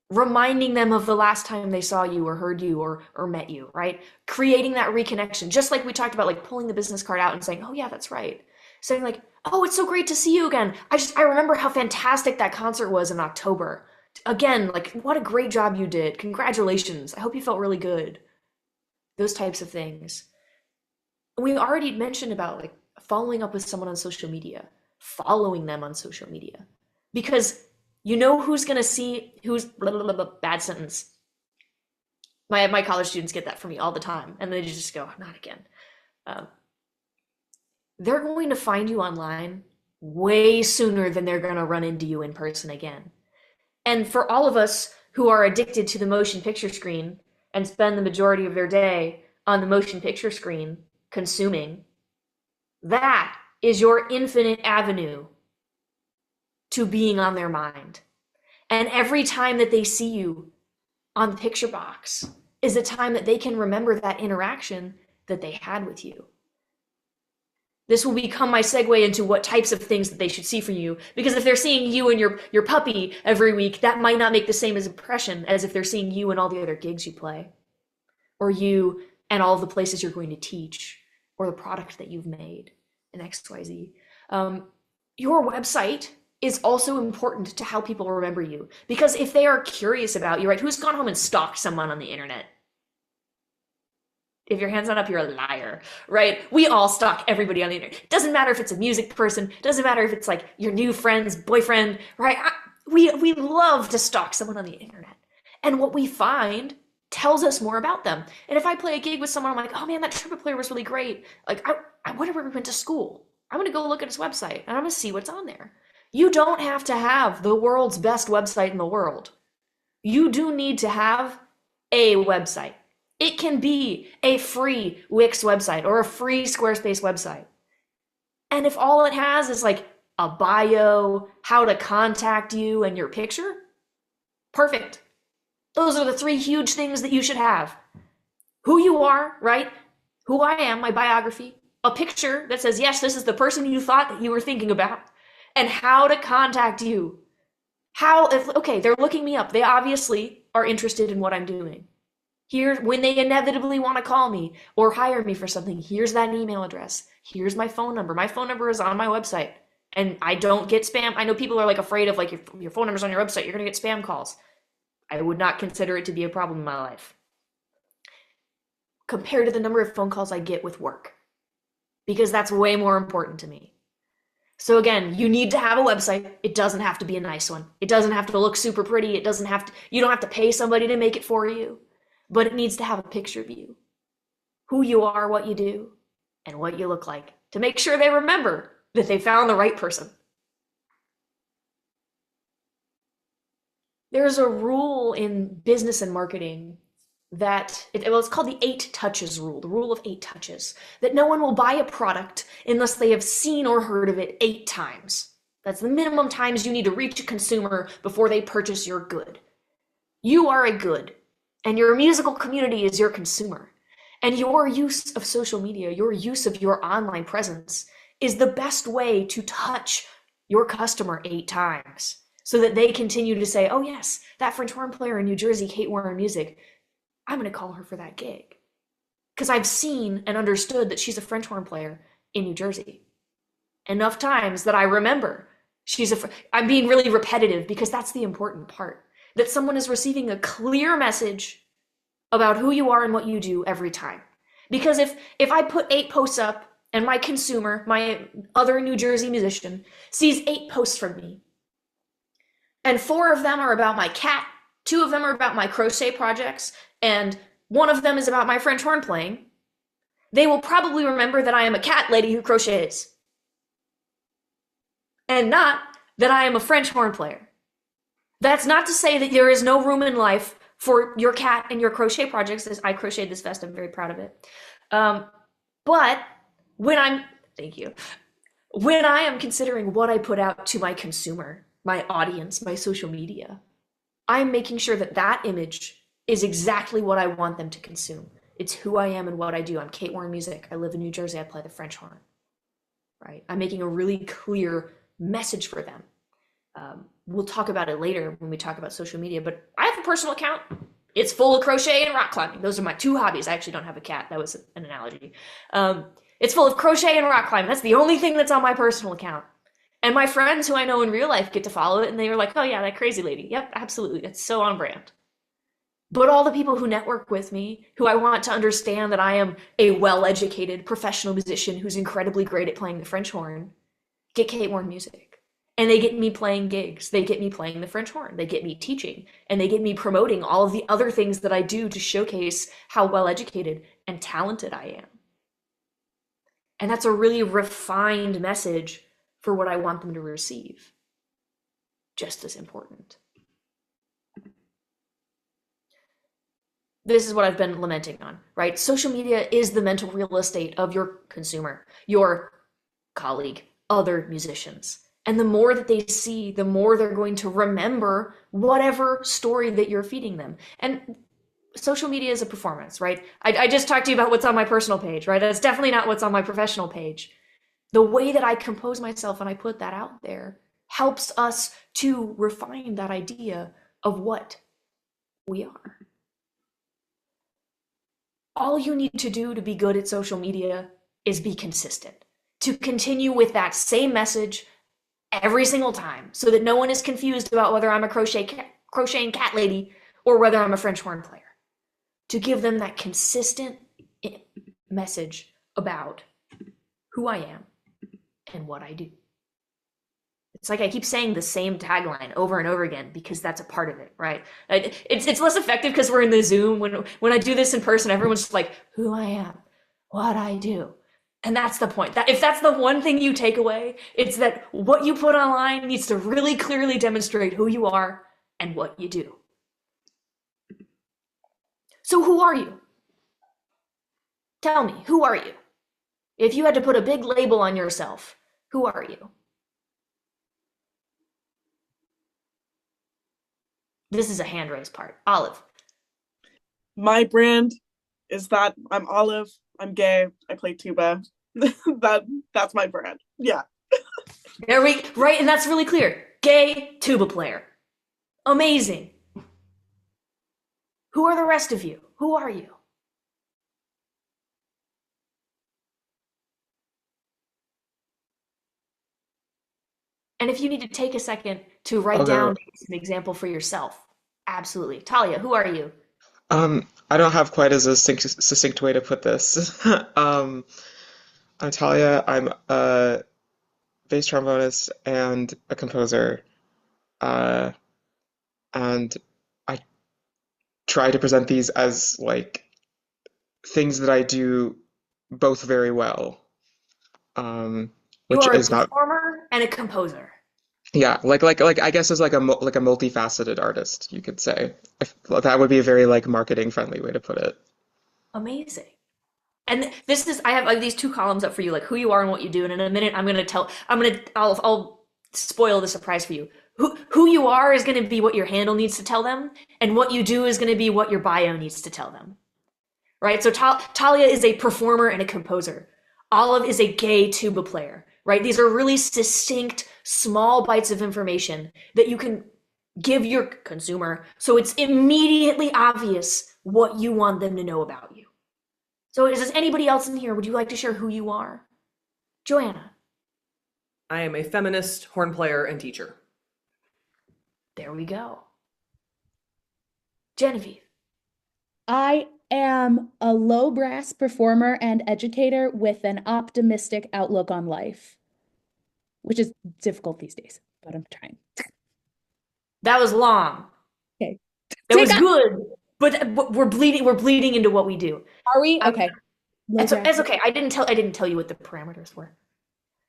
reminding them of the last time they saw you or heard you or met you, right? Creating that reconnection, just like we talked about, like pulling the business card out and saying, oh yeah, that's right. Saying like, oh, it's so great to see you again. I remember how fantastic that concert was in October. Again, like what a great job you did. Congratulations. I hope you felt really good. those types of things. We already mentioned about like following up with someone on social media, following them on social media, because you know who's going to see who's blah, blah, blah, blah, bad sentence. My college students get that from me all the time, and they just go, not again. They're going to find you online way sooner than they're going to run into you in person again. And for all of us who are addicted to the motion picture screen and spend the majority of their day on the motion picture screen consuming, that is your infinite avenue to being on their mind. And every time that they see you on the picture box is a time that they can remember that interaction that they had with you. This will become my segue into what types of things that they should see from you. Because if they're seeing you and your puppy every week, that might not make the same impression as if they're seeing you and all the other gigs you play, or you and all of the places you're going to teach, or the product that you've made, and XYZ. Your website is also important to how people remember you. Because if they are curious about you, right? Who's gone home and stalked someone on the internet? If your hand's not up, you're a liar, right? We all stalk everybody on the internet. Doesn't matter if it's a music person, doesn't matter if it's like your new friend's boyfriend, right? We love to stalk someone on the internet. And what we find tells us more about them. And if I play a gig with someone, I'm like, oh man, that trumpet player was really great. Like, I wonder where he went to school. I'm gonna go look at his website and I'm gonna see what's on there. You don't have to have the world's best website in the world. You do need to have a website. It can be a free Wix website or a free Squarespace website. And if all it has is like a bio, how to contact you, and your picture, perfect. Those are the three huge things that you should have. Who you are, right? Who I am, my biography, a picture that says, yes, this is the person you thought that you were thinking about, and how to contact you. Okay, they're looking me up. They obviously are interested in what I'm doing. Here, when they inevitably want to call me or hire me for something, here's that email address. Here's my phone number. My phone number is on my website, and I don't get spam. I know people are like afraid of like your phone number's on your website, you're going to get spam calls. I would not consider it to be a problem in my life compared to the number of phone calls I get with work, because that's way more important to me. So again, you need to have a website. It doesn't have to be a nice one. It doesn't have to look super pretty. You don't have to pay somebody to make it for you. But it needs to have a picture of you, who you are, what you do, and what you look like, to make sure they remember that they found the right person. There's a rule in business and marketing that, it's called the 8 touches rule, the rule of 8 touches, that no one will buy a product unless they have seen or heard of it 8 times. That's the minimum times you need to reach a consumer before they purchase your good. You are a good. And your musical community is your consumer. And your use of social media, your use of your online presence is the best way to touch your customer 8 times so that they continue to say, oh yes, that French horn player in New Jersey, Kate Warren Music, I'm going to call her for that gig. Because I've seen and understood that she's a French horn player in New Jersey. Enough times that I remember I'm being really repetitive because that's the important part. That someone is receiving a clear message about who you are and what you do every time. Because if I put 8 posts up and my consumer, my other New Jersey musician, sees 8 posts from me, and 4 of them are about my cat, 2 of them are about my crochet projects, and 1 of them is about my French horn playing, they will probably remember that I am a cat lady who crochets, and not that I am a French horn player. That's not to say that there is no room in life for your cat and your crochet projects. I crocheted this vest. I'm very proud of it. But thank you. When I am considering what I put out to my consumer, my audience, my social media, I'm making sure that that image is exactly what I want them to consume. It's who I am and what I do. I'm Kate Warren Music. I live in New Jersey. I play the French horn, right? I'm making a really clear message for them. We'll talk about it later when we talk about social media, but I have a personal account. It's full of crochet and rock climbing. Those are my 2 hobbies. I actually don't have a cat. That was an analogy. It's full of crochet and rock climbing. That's the only thing that's on my personal account. And my friends who I know in real life get to follow it, and they were like, oh yeah, that crazy lady. Yep, absolutely. It's so on brand. But all the people who network with me, who I want to understand that I am a well-educated professional musician who's incredibly great at playing the French horn, get Kate Warren music. And they get me playing gigs. They get me playing the French horn. They get me teaching. And they get me promoting all of the other things that I do to showcase how well-educated and talented I am. And that's a really refined message for what I want them to receive. Just as important. This is what I've been lamenting on, right? Social media is the mental real estate of your consumer, your colleague, other musicians. And the more that they see, the more they're going to remember whatever story that you're feeding them. And social media is a performance, right? I just talked to you about what's on my personal page, right? That's definitely not what's on my professional page. The way that I compose myself and I put that out there helps us to refine that idea of what we are. All you need to do to be good at social media is be consistent, to continue with that same message every single time so that no one is confused about whether I'm a crocheting cat lady or whether I'm a French horn player. To give them that consistent message about who I am and what I do. It's like I keep saying the same tagline over and over again because that's a part of it, right? It's less effective because we're in the Zoom. When I do this in person, everyone's just like, who I am, what I do. And that's the point. That if that's the one thing you take away, it's that what you put online needs to really clearly demonstrate who you are and what you do. So who are you? Tell me, who are you? If you had to put a big label on yourself, who are you? This is a hand raise part. Olive. My brand is that I'm Olive, I'm gay, I play tuba. That's my brand. Yeah. Right, and that's really clear. Gay tuba player. Amazing. Who are the rest of you? Who are you? And if you need to take a second to write down an example for yourself, absolutely. Talia, who are you? I don't have quite as a succinct way to put this. I'm Talia. I'm a bass trombonist and a composer. And I try to present these as like things that I do both very well. You Which are a is not, performer and a composer. yeah, like I guess as like like a multifaceted artist, you could say. Well, that would be a very like marketing friendly way to put it. Amazing. And this is, I have these two columns up for you, like who you are and what you do. And in a minute, I'll spoil the surprise for you. Who you are is going to be what your handle needs to tell them. And what you do is going to be what your bio needs to tell them. Right? So Talia is a performer and a composer. Olive is a gay tuba player, right? These are really succinct, small bites of information that you can give your consumer so it's immediately obvious what you want them to know about you. So does anybody else in here, would you like to share who you are? Joanna. I am a feminist, horn player, and teacher. There we go. Genevieve. I am a low brass performer and educator with an optimistic outlook on life, which is difficult these days, but I'm trying. That was long. Okay. That was good, but we're bleeding into what we do. Are we? Okay. It's okay. I didn't tell you what the parameters were.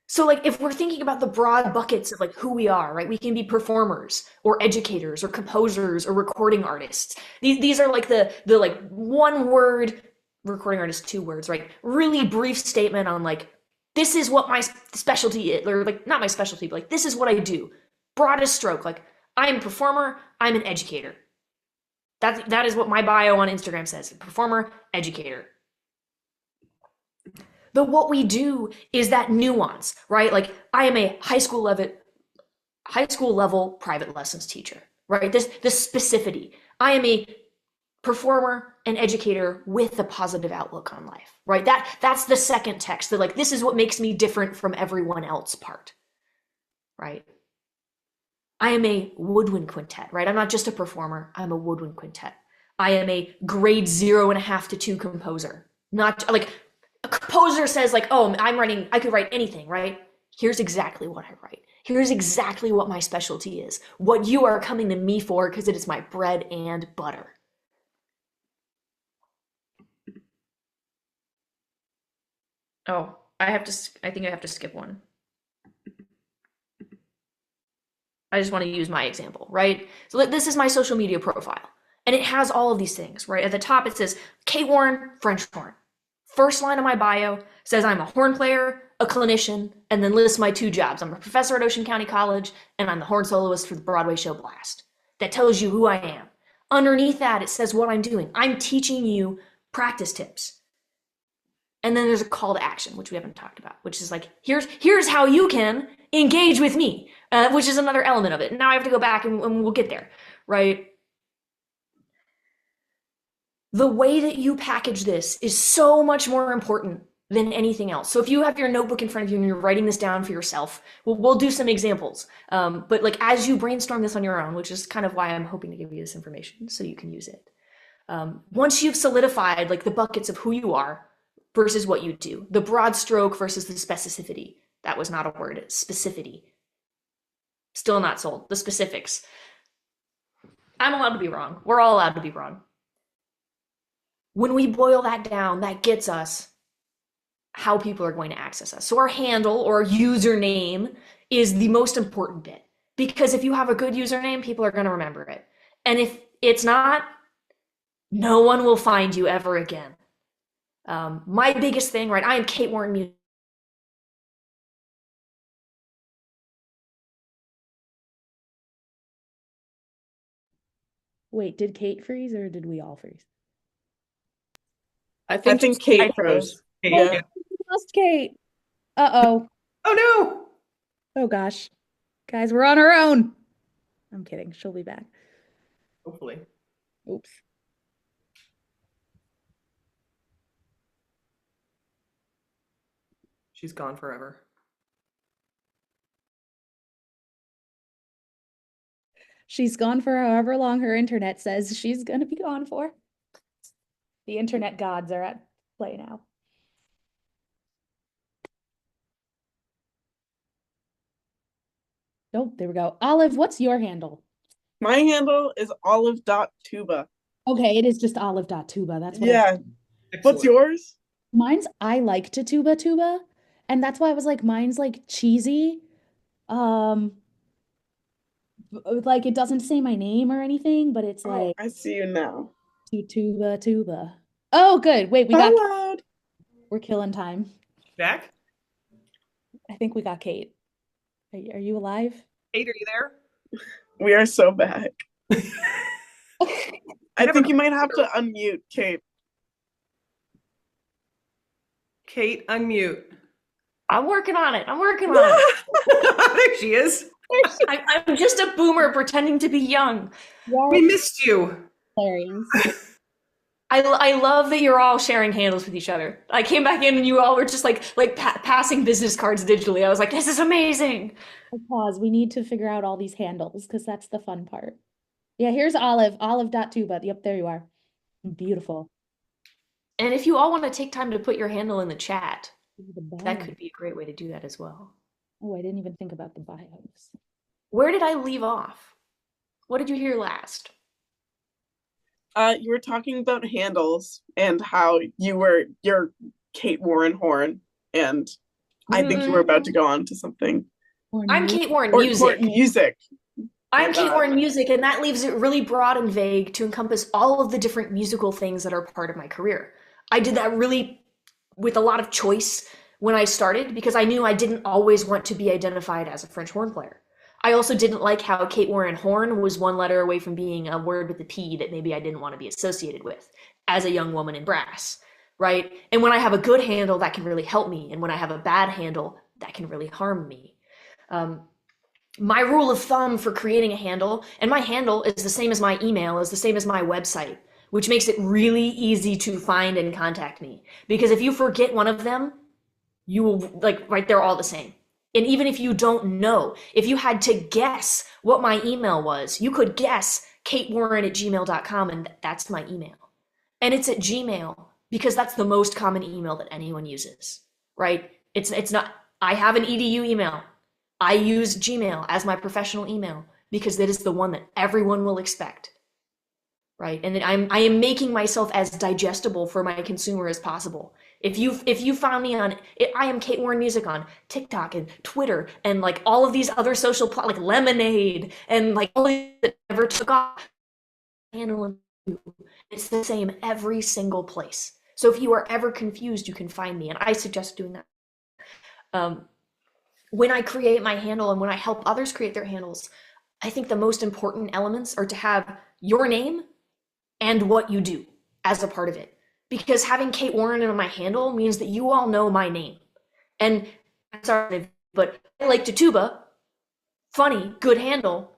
So like if we're thinking about the broad buckets of like who we are, right? We can be performers or educators or composers or recording artists. These are like the like one word recording artist, 2 words, right? Really brief statement on like this is what my specialty is, or like not my specialty, but like this is what I do. Broadest stroke, like I'm a performer, I'm an educator. That is what my bio on Instagram says. Performer, educator. But what we do is that nuance, right? Like I am a high school level private lessons teacher, right? This specificity. I am a performer and educator with a positive outlook on life, right? That's the second text. That like this is what makes me different from everyone else part, right? I am a woodwind quintet, right? I'm not just a performer. I'm a woodwind quintet. I am a grade 0.5 to 2 composer. Not like a composer says like, oh, I could write anything, right? Here's exactly what I write. Here's exactly what my specialty is. What you are coming to me for because it is my bread and butter. Oh, I think I have to skip one. I just want to use my example, right? So this is my social media profile. And it has all of these things, right? At the top, it says, Kate Warren, French horn. First line of my bio says I'm a horn player, a clinician, and then lists my 2 jobs. I'm a professor at Ocean County College, and I'm the horn soloist for the Broadway show Blast. That tells you who I am. Underneath that, it says what I'm doing. I'm teaching you practice tips. And then there's a call to action, which we haven't talked about, which is like, here's how you can engage with me, which is another element of it. Now I have to go back and we'll get there, right? The way that you package this is so much more important than anything else. So if you have your notebook in front of you and you're writing this down for yourself, we'll do some examples. But like as you brainstorm this on your own, which is kind of why I'm hoping to give you this information so you can use it. Once you've solidified like the buckets of who you are versus what you do, the broad stroke versus the specificity. That was not a word, specificity. Still not sold. The specifics. I'm allowed to be wrong. We're all allowed to be wrong. When we boil that down, that gets us how people are going to access us. So our handle or username is the most important bit, because if you have a good username, people are going to remember it. And if it's not, no one will find you ever again. My biggest thing, right? I am Kate Warren Music. Wait, did Kate freeze or did we all freeze? I think Kate froze. Oh, we lost Kate. Uh-oh. Oh no! Oh gosh. Guys, we're on our own. I'm kidding. She'll be back. Hopefully. Oops. She's gone forever. She's gone for however long her internet says she's going to be gone for. The internet gods are at play now. Oh, there we go. Olive, what's your handle? My handle is olive.tuba. Okay, it is just olive.tuba. That's what Yeah. What's yours? Mine's I like to tuba. And that's why I was like, mine's like cheesy. Like it doesn't say my name or anything, but it's like I see you now. tuba. Oh, good. Wait, we're killing time. Back? I think we got Kate. Are you alive? Kate, are you there? We are so back. I think you might have to unmute, Kate. Kate, unmute. I'm working on it. There she is. I'm just a boomer pretending to be young. We missed you. Hilarious. I love that you're all sharing handles with each other. I came back in and you all were just like passing business cards digitally. I was like, this is amazing. Pause. We need to figure out all these handles because that's the fun part. Yeah, here's Olive. Olive.tuba. Yep, there you are. Beautiful. And if you all want to take time to put your handle in the chat, that could be a great way to do that as well. Oh, I didn't even think about the bios. Where did I leave off? What did you hear last? You were talking about handles and how you're Kate Warren Horn, and I think you were about to go on to something. I'm Kate Warren Music. Music. I'm Kate Warren Music, and that leaves it really broad and vague to encompass all of the different musical things that are part of my career. I did that really with a lot of choice when I started because I knew I didn't always want to be identified as a French horn player. I also didn't like how Kate Warren Horn was one letter away from being a word with a P that maybe I didn't want to be associated with as a young woman in brass, right? And when I have a good handle, that can really help me. And when I have a bad handle, that can really harm me. My rule of thumb for creating a handle, and my handle is the same as my email, is the same as my website, which makes it really easy to find and contact me. Because if you forget one of them, you will, they're all the same. And even if you don't know, if you had to guess what my email was, you could guess katewarren@gmail.com, and that's my email. And it's at Gmail because that's the most common email that anyone uses, right? It's not, I have an EDU email. I use Gmail as my professional email because that is the one that everyone will expect, right? And I am making myself as digestible for my consumer as possible. If you found me on, I am Kate Warren Music on TikTok and Twitter and like all of these other social like Lemonade and like all these that never took off. It's the same every single place. So if you are ever confused, you can find me, and I suggest doing that. When I create my handle and when I help others create their handles, I think the most important elements are to have your name and what you do as a part of it. Because having Kate Warren in my handle means that you all know my name. And I'm sorry, but I like to tuba. Funny, good handle.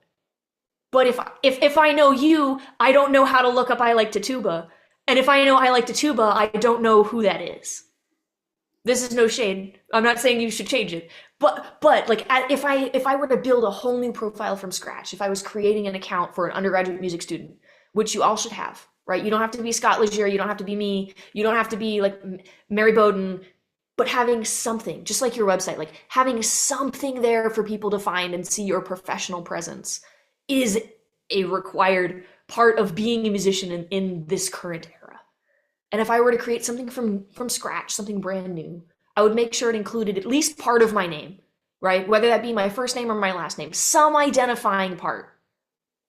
But if I know you, I don't know how to look up I like to tuba. And if I know I like to tuba, I don't know who that is. This is no shade. I'm not saying you should change it. But like if I were to build a whole new profile from scratch, if I was creating an account for an undergraduate music student, which you all should have, right? You don't have to be Scott Legier, you don't have to be me, you don't have to be like Mary Bowden, but having something, just like your website, like having something there for people to find and see your professional presence is a required part of being a musician in this current era. And if I were to create something from scratch, something brand new, I would make sure it included at least part of my name, right? Whether that be my first name or my last name, some identifying part,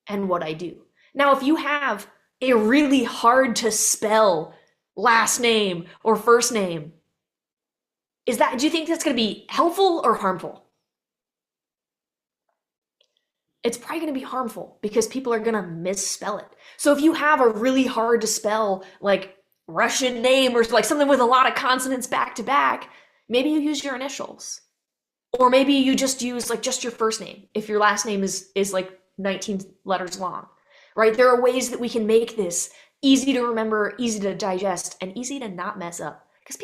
and what I do. Now, if you have a really hard to spell last name or first name, do you think that's going to be helpful or harmful? It's probably going to be harmful because people are going to misspell it. So if you have a really hard to spell like Russian name or like something with a lot of consonants back to back, maybe you use your initials. Or maybe you just use like just your first name if your last name is like 19 letters long, right? There are ways that we can make this easy to remember, easy to digest, and easy to not mess up. Because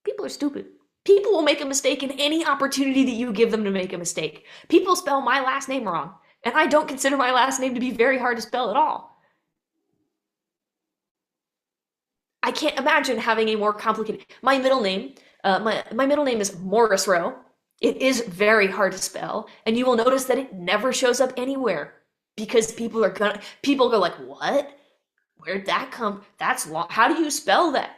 people are stupid. People will make a mistake in any opportunity that you give them to make a mistake. People spell my last name wrong, and I don't consider my last name to be very hard to spell at all. I can't imagine having a more complicated, my middle name, my middle name is Morris Rowe. It is very hard to spell, and you will notice that it never shows up anywhere because people go like, what? Where'd that come? That's long. How do you spell that?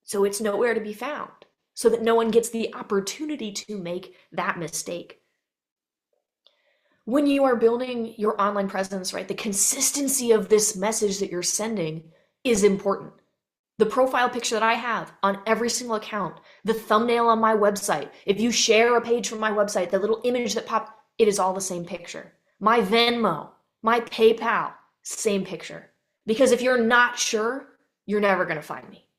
So it's nowhere to be found, so that no one gets the opportunity to make that mistake. When you are building your online presence, right, the consistency of this message that you're sending is important. The profile picture that I have on every single account, the thumbnail on my website, if you share a page from my website, the little image that popped, it is all the same picture. My Venmo, my PayPal, same picture. Because if you're not sure, you're never going to find me.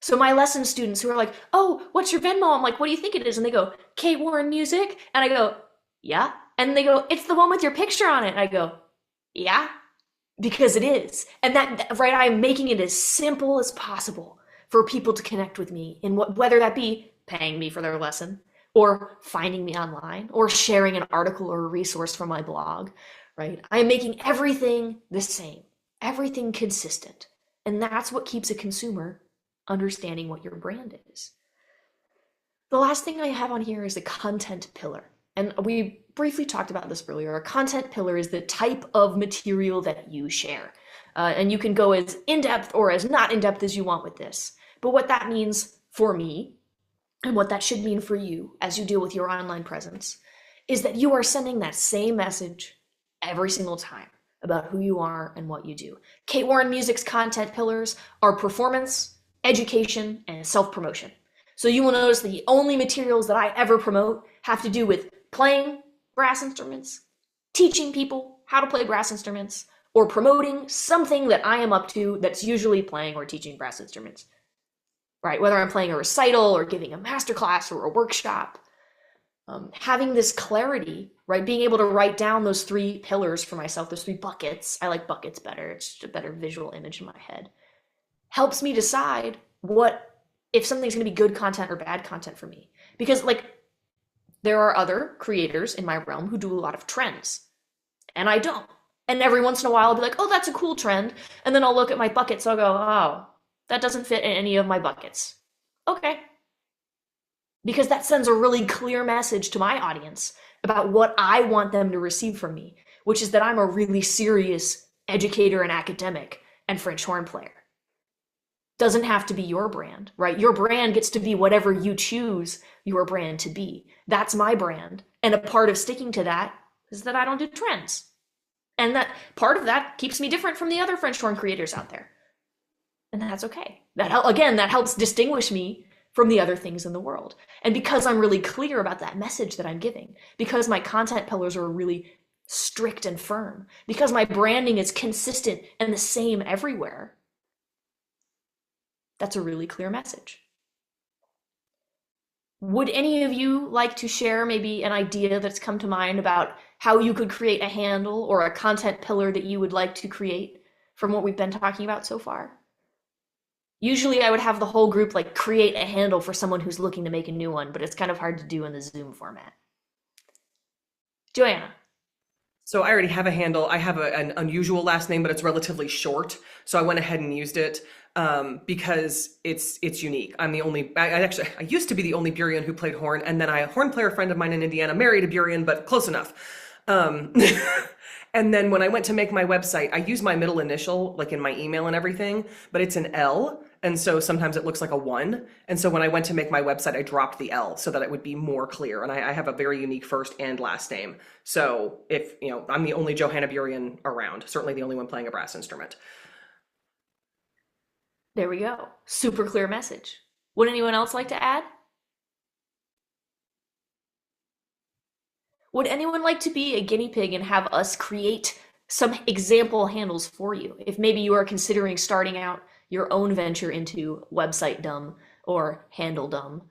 So my lesson students who are like, oh, what's your Venmo? I'm like, what do you think it is? And they go, Kate Warren Music. And I go, yeah. And they go, it's the one with your picture on it. And I go, yeah. Because it is. And that, right, I'm making it as simple as possible for people to connect with me in whether that be paying me for their lesson or finding me online or sharing an article or a resource from my blog, right? I am making everything the same, everything consistent. And that's what keeps a consumer understanding what your brand is. The last thing I have on here is the content pillar. And we briefly talked about this earlier. A content pillar is the type of material that you share. And you can go as in-depth or as not in-depth as you want with this. But what that means for me, and what that should mean for you as you deal with your online presence, is that you are sending that same message every single time about who you are and what you do. Kate Warren Music's content pillars are performance, education, and self-promotion. So you will notice that the only materials that I ever promote have to do with playing brass instruments, teaching people how to play brass instruments, or promoting something that I am up to that's usually playing or teaching brass instruments, right? Whether I'm playing a recital or giving a masterclass or a workshop, having this clarity, right? Being able to write down those 3 pillars for myself, those 3 buckets. I like buckets better. It's just a better visual image in my head. Helps me decide if something's going to be good content or bad content for me. Because there are other creators in my realm who do a lot of trends, and I don't. And every once in a while I'll be like, oh, that's a cool trend. And then I'll look at my buckets, so I'll go, oh, that doesn't fit in any of my buckets. Okay. Because that sends a really clear message to my audience about what I want them to receive from me, which is that I'm a really serious educator and academic and French horn player. Doesn't have to be your brand, right? Your brand gets to be whatever you choose your brand to be. That's my brand. And a part of sticking to that is that I don't do trends. And that part of that keeps me different from the other French horn creators out there. And that's okay. That helps distinguish me from the other things in the world. And because I'm really clear about that message that I'm giving, because my content pillars are really strict and firm, because my branding is consistent and the same everywhere, that's a really clear message. Would any of you like to share maybe an idea that's come to mind about how you could create a handle or a content pillar that you would like to create from what we've been talking about so far? Usually I would have the whole group like create a handle for someone who's looking to make a new one, but it's kind of hard to do in the Zoom format. Joanna. So I already have a handle. I have an unusual last name, but it's relatively short. So I went ahead and used it because it's unique. I'm the only, I used to be the only Buryan who played horn, and then a horn player friend of mine in Indiana married a Buryan, but close enough. And then when I went to make my website, I use my middle initial, like in my email and everything, but it's an L. And so sometimes it looks like a 1. And so when I went to make my website, I dropped the L so that it would be more clear. And I have a very unique first and last name. So if, I'm the only Johanna Buryan around, certainly the only one playing a brass instrument. There we go. Super clear message. Would anyone else like to add? Would anyone like to be a guinea pig and have us create some example handles for you? If maybe you are considering starting out your own venture into website dumb or handle dumb.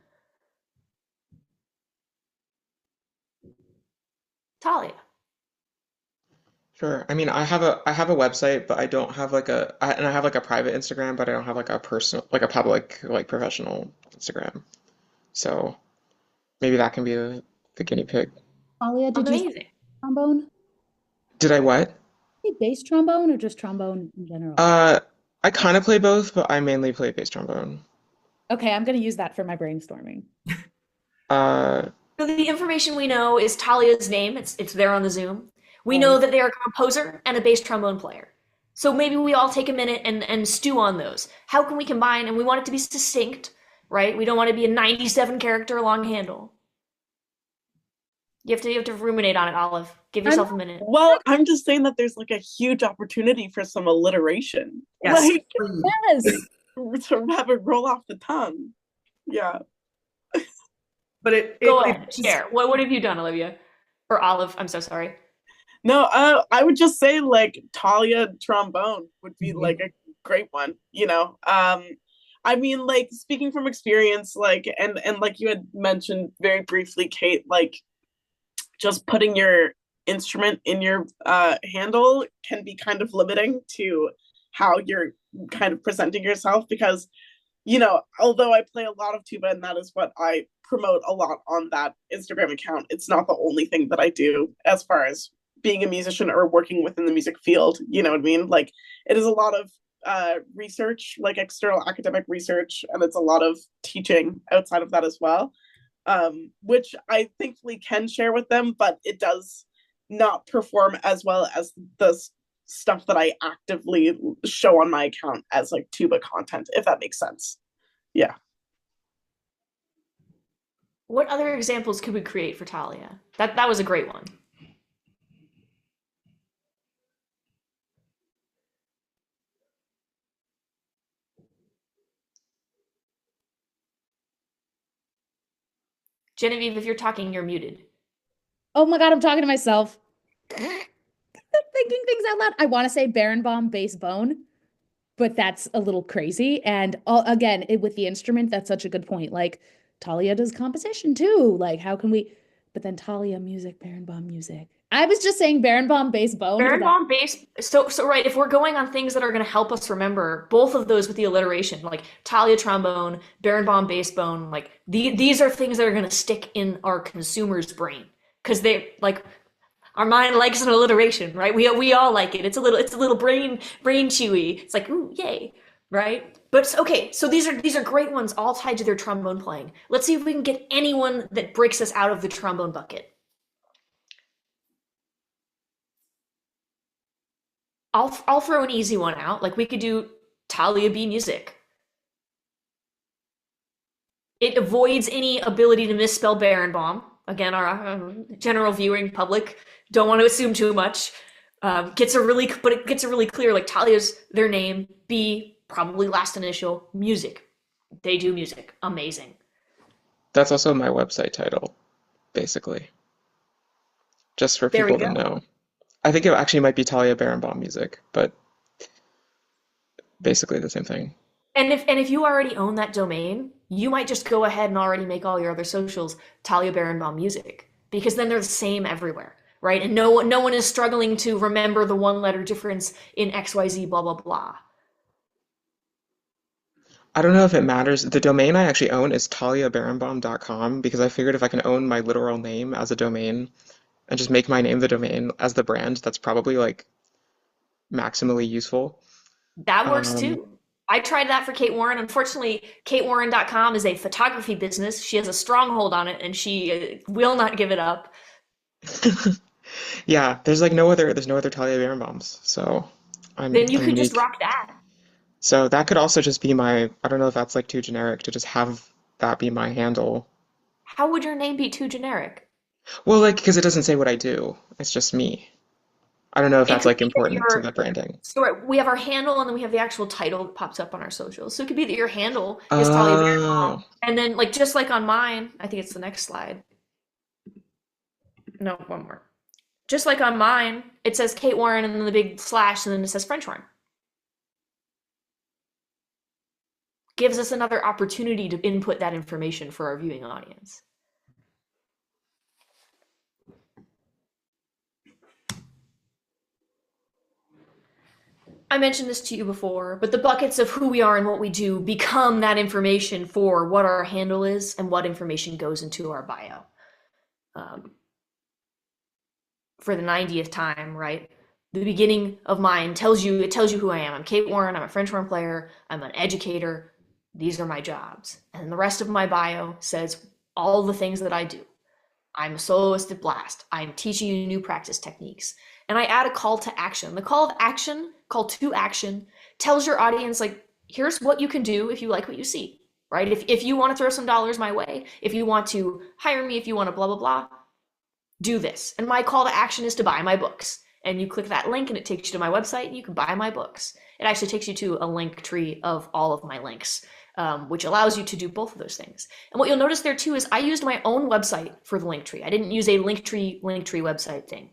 Talia. Sure. I mean, I have a website, but I don't have like and I have like a private Instagram, but I don't have like a personal, like a public, like professional Instagram. So maybe that can be the guinea pig. Alia, did you say Amazing. trombone? Did I what? Bass trombone or just trombone in general? I kind of play both, but I mainly play bass trombone. Okay, I'm gonna use that for my brainstorming. Uh, So the information we know is Talia's name. It's there on the Zoom. We know that they are a composer and a bass trombone player. So maybe we all take a minute and stew on those. How can we combine? And we want it to be succinct, right? We don't want to be a 97 character long handle. You have to ruminate on it, Olive. Give yourself a minute. Well, I'm just saying that there's like a huge opportunity for some alliteration. Yes. Like, Yes. to have it roll off the tongue. Yeah. But Go ahead, share. What have you done, Olivia? Or Olive, I'm so sorry. No, I would just say like Talia trombone would be like a great one, I mean, like speaking from experience, like and like you had mentioned very briefly, Kate, like just putting your instrument in your handle can be kind of limiting to how you're kind of presenting yourself because, although I play a lot of tuba and that is what I promote a lot on that Instagram account, it's not the only thing that I do as far as being a musician or working within the music field. You know what I mean? Like it is a lot of research, like external academic research, and it's a lot of teaching outside of that as well, which I thankfully can share with them, but it does not perform as well as the stuff that I actively show on my account as like tuba content, if that makes sense. Yeah. What other examples could we create for Talia? That was a great one. Genevieve, if you're talking, you're muted. Oh my God, I'm talking to myself. Thinking things out loud. I want to say Barenbaum bass bone, but that's a little crazy. And again, with the instrument, that's such a good point. Like Talia does composition too. Like how can we? But then Talia music, Barenbaum music. I was just saying Barenbaum bass bone. Barenbaum bass. So right. If we're going on things that are going to help us remember both of those with the alliteration, like Talia trombone, Barenbaum bass bone, like these are things that are going to stick in our consumer's brain because they like. Our mind likes an alliteration, right? We all like it. It's a little brain chewy. It's like, ooh, yay, right? But okay, so these are great ones, all tied to their trombone playing. Let's see if we can get anyone that breaks us out of the trombone bucket. I'll throw an easy one out. Like we could do Talia B music. It avoids any ability to misspell Barenbaum. Again, our general viewing public don't want to assume too much. But it gets a really clear, like Talia's their name, B, probably last initial, music. They do music. Amazing. That's also my website title, basically. Just for There we people to go. know. I think it actually might be Talia Barenbaum music, but basically the same thing. And if you already own that domain, you might just go ahead and already make all your other socials Talia Barenbaum music, because then they're the same everywhere, right? And no one is struggling to remember the one letter difference in XYZ blah blah blah. I don't know if it matters. The domain I actually own is taliabarenbaum.com because I figured if I can own my literal name as a domain and just make my name the domain as the brand, that's probably like maximally useful. That works Um, too. I tried that for Kate Warren. Unfortunately, katewarren.com is a photography business. She has a stronghold on it and she will not give it up. yeah, there's no other Talia Barenbaums, so Then you I'm could just unique. rock that. So that could also just be I don't know if that's like too generic to just have that be my handle. How would your name be too generic? Well, like, because it doesn't say what I do. It's just me. I don't know if It that's could like be that important to the branding. we have our handle and then we have the actual title that pops up on our socials. So it could be that your handle is Talia Barenbaum. Oh, And then like just like on mine, I think it's the next slide. No, one more. Just like on mine, it says Kate Warren and then the big slash and then it says French horn. Gives us another opportunity to input that information for our viewing audience. I mentioned this to you before, but the buckets of who we are and what we do become that information for what our handle is and what information goes into our bio. Um, for the 90th time, right? The beginning of mine tells you who I am. I'm Kate Warren, I'm a French horn player, I'm an educator. These are my jobs. And the rest of my bio says all the things that I do. I'm a soloist at Blast. I'm teaching you new practice techniques. And I add a call to action. The call to action, tells your audience, like, here's what you can do if you like what you see, right? If you want to throw some dollars my way, if you want to hire me, if you want to blah, blah, blah, do this. And my call to action is to buy my books. And you click that link and it takes you to my website and you can buy my books. It actually takes you to a link tree of all of my links, which allows you to do both of those things. And what you'll notice there too is I used my own website for the link tree. I didn't use a link tree website thing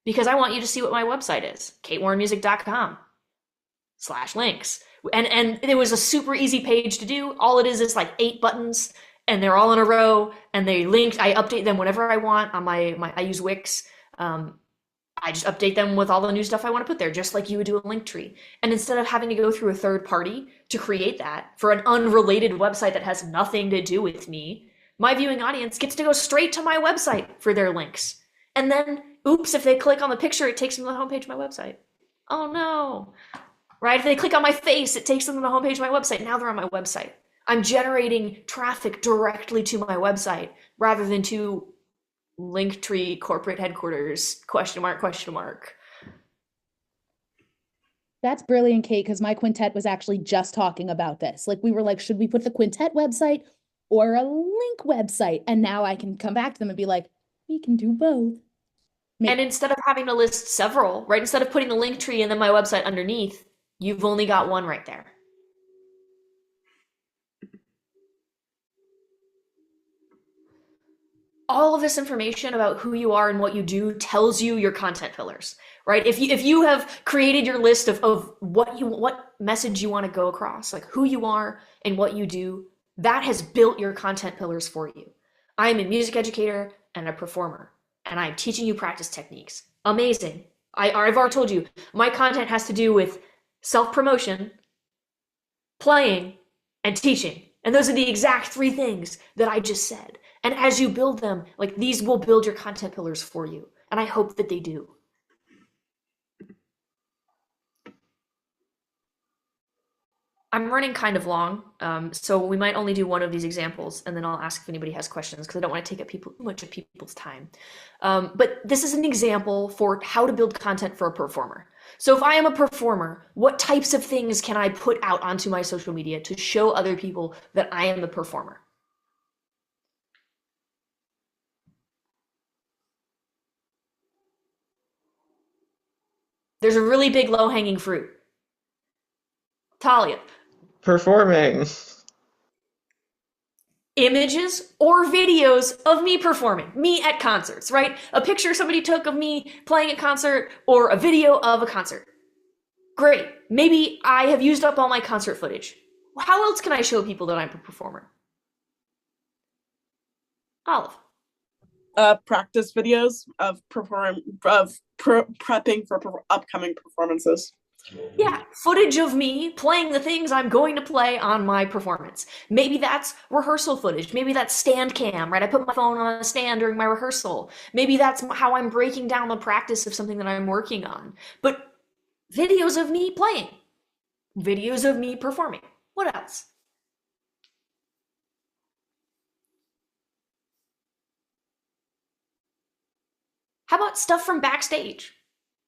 because I want you to see what my website is, katewarrenmusic.com/links. And it was a super easy page to do. All it is like 8 buttons and they're all in a row and they linked. I update them whenever I want on I use Wix. I just update them with all the new stuff I want to put there, just like you would do a link tree. And instead of having to go through a third party to create that for an unrelated website that has nothing to do with me, my viewing audience gets to go straight to my website for their links. And then, oops, if they click on the picture, it takes them to the homepage of my website. Oh no, right? If they click on my face, it takes them to the homepage of my website. Now they're on my website. I'm generating traffic directly to my website rather than to Linktree corporate headquarters, question mark, question mark. That's brilliant, Kate, because my quintet was actually just talking about this. Like we were like, should we put the quintet website or a link website? And now I can come back to them and be like, we can do both. And instead of having to list several, right? Instead of putting the link tree and then my website underneath, you've only got one right there. All of this information about who you are and what you do tells you your content pillars, right? If you have created your list of what message you want to go across, like who you are and what you do, that has built your content pillars for you. I am a music educator and a performer, and I'm teaching you practice techniques. Amazing. I've already told you, my content has to do with self-promotion, playing, and teaching. And those are the exact 3 things that I just said. And as you build them, like these will build your content pillars for you. And I hope that they do. I'm running kind of long, so we might only do one of these examples, and then I'll ask if anybody has questions, because I don't want to take up too much of people's time. But this is an example for how to build content for a performer. So if I am a performer, what types of things can I put out onto my social media to show other people that I am the performer? There's a really big low-hanging fruit. Talia. Performing. Images or videos of me performing, me at concerts, right? A picture somebody took of me playing a concert or a video of a concert. Great. Maybe I have used up all my concert footage. How else can I show people that I'm a performer? Olive. Practice videos of prepping for upcoming performances. Yeah, footage of me playing the things I'm going to play on my performance. Maybe that's rehearsal footage. Maybe that's stand cam, right? I put my phone on a stand during my rehearsal. Maybe that's how I'm breaking down the practice of something that I'm working on. But videos of me playing, videos of me performing. What else? How about stuff from backstage?